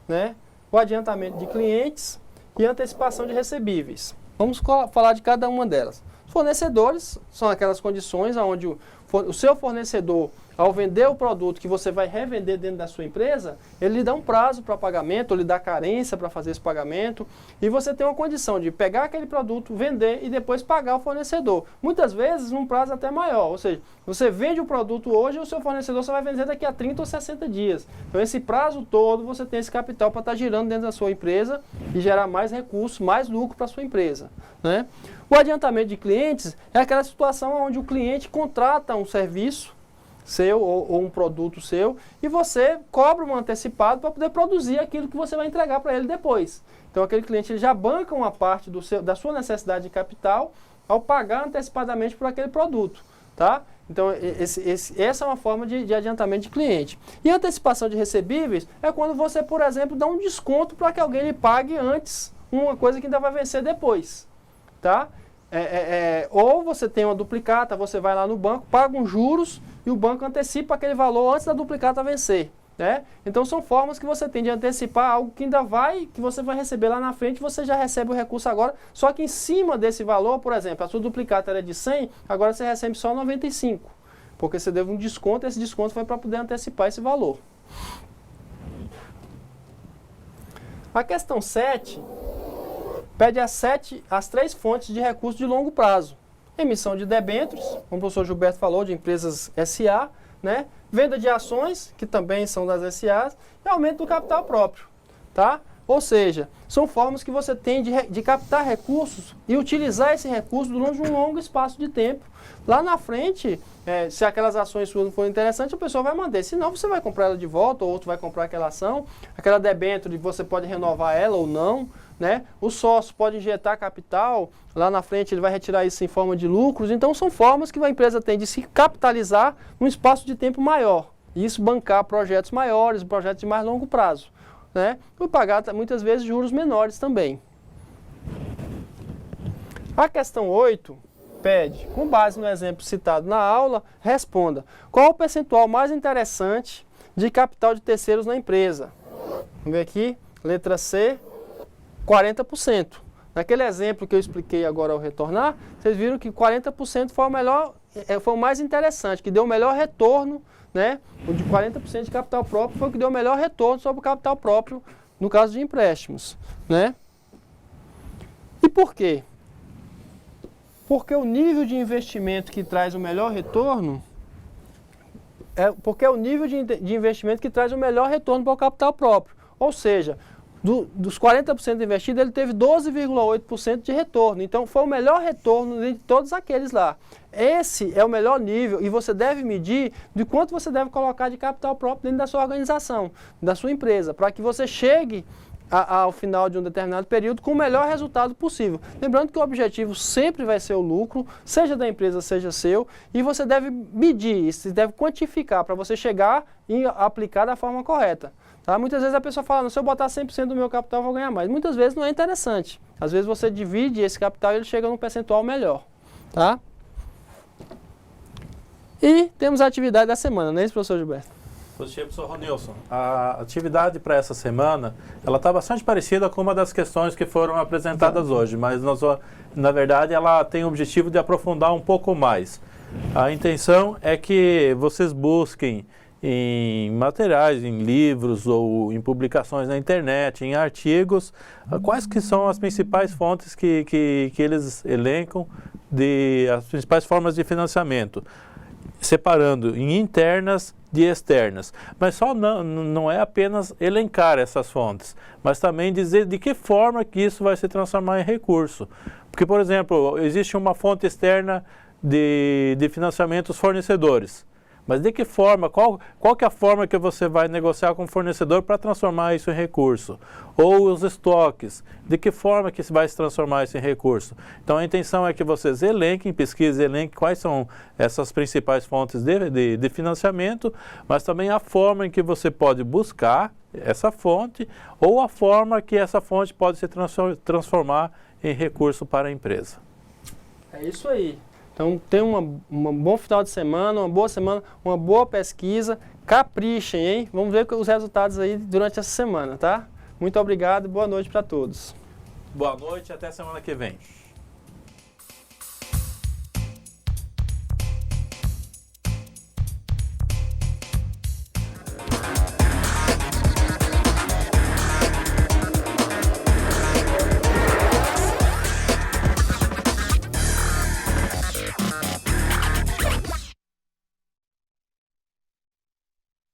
né, o adiantamento de clientes e a antecipação de recebíveis. Vamos falar de cada uma delas. Os fornecedores são aquelas condições onde o seu fornecedor, ao vender o produto que você vai revender dentro da sua empresa, ele lhe dá um prazo para pagamento, ou lhe dá carência para fazer esse pagamento, e você tem uma condição de pegar aquele produto, vender e depois pagar o fornecedor. Muitas vezes num prazo até maior, ou seja, você vende o produto hoje e o seu fornecedor só vai vender daqui a 30 ou 60 dias. Então esse prazo todo você tem esse capital para estar girando dentro da sua empresa e gerar mais recursos, mais lucro para a sua empresa, né? O adiantamento de clientes é aquela situação onde o cliente contrata um serviço, seu ou um produto seu e você cobra um antecipado para poder produzir aquilo que você vai entregar para ele depois. Então aquele cliente ele já banca uma parte da sua necessidade de capital ao pagar antecipadamente por aquele produto, tá? Então essa é uma forma de adiantamento de cliente. E antecipação de recebíveis é quando você, por exemplo, dá um desconto para que alguém lhe pague antes uma coisa que ainda vai vencer depois, tá? Ou você tem uma duplicata, você vai lá no banco, paga uns juros e o banco antecipa aquele valor antes da duplicata vencer, né? Então são formas que você tem de antecipar algo que que você vai receber lá na frente, você já recebe o recurso agora, só que em cima desse valor, por exemplo, a sua duplicata era de 100, agora você recebe só 95, porque você deu um desconto e esse desconto foi para poder antecipar esse valor. A questão 7 pede as 3 fontes de recursos de longo prazo. Emissão de debêntures, como o professor Gilberto falou, de empresas SA, né? Venda de ações, que também são das SAs, e aumento do capital próprio, tá? Ou seja, são formas que você tem de captar recursos e utilizar esse recurso durante um longo espaço de tempo. Lá na frente, se aquelas ações suas não forem interessantes, a pessoa vai manter. Senão você vai comprar ela de volta, ou outro vai comprar aquela ação. Aquela debênture, você pode renovar ela ou não, né? O sócio pode injetar capital, lá na frente ele vai retirar isso em forma de lucros. Então são formas que a empresa tem de se capitalizar num espaço de tempo maior. E isso bancar projetos maiores, projetos de mais longo prazo, né? E pagar muitas vezes juros menores também. A questão 8 pede, com base no exemplo citado na aula, responda: qual o percentual mais interessante de capital de terceiros na empresa? Vamos ver aqui, letra C, 40%. Naquele exemplo que eu expliquei agora ao retornar, vocês viram que 40% foi o melhor, foi o mais interessante, que deu o melhor retorno, né? O de 40% de capital próprio foi o que deu o melhor retorno sobre o capital próprio no caso de empréstimos, né? E por quê? Porque o nível de investimento que traz o melhor retorno porque é o nível de investimento que traz o melhor retorno para o capital próprio. Ou seja, dos 40% investido, ele teve 12,8% de retorno. Então, foi o melhor retorno de todos aqueles lá. Esse é o melhor nível e você deve medir de quanto você deve colocar de capital próprio dentro da sua organização, da sua empresa, para que você chegue ao final de um determinado período com o melhor resultado possível. Lembrando que o objetivo sempre vai ser o lucro, seja da empresa, seja seu, e você deve medir, você deve quantificar para você chegar e aplicar da forma correta. Tá? Muitas vezes a pessoa fala, se eu botar 100% do meu capital eu vou ganhar mais. Muitas vezes não é interessante. Às vezes você divide esse capital e ele chega num percentual melhor. Tá? E temos a atividade da semana, não é isso, professor Gilberto? Positivo, professor Ronilson. A atividade para essa semana, ela está bastante parecida com uma das questões que foram apresentadas hoje, mas na verdade ela tem o objetivo de aprofundar um pouco mais. A intenção é que vocês busquem em materiais, em livros ou em publicações na internet, em artigos, quais que são as principais fontes que eles elencam, as principais formas de financiamento, separando em internas de externas. Mas só não é apenas elencar essas fontes, mas também dizer de que forma que isso vai se transformar em recurso. Porque, por exemplo, existe uma fonte externa de financiamento dos fornecedores. Mas de que forma, qual que é a forma que você vai negociar com o fornecedor para transformar isso em recurso? Ou os estoques, de que forma que vai se transformar isso em recurso? Então a intenção é que vocês elenquem, pesquisem, elenquem quais são essas principais fontes de financiamento, mas também a forma em que você pode buscar essa fonte, ou a forma que essa fonte pode se transformar em recurso para a empresa. É isso aí. Então, tenha um bom final de semana, uma boa pesquisa. Caprichem, hein? Vamos ver os resultados aí durante essa semana, tá? Muito obrigado e boa noite para todos. Boa noite e até semana que vem.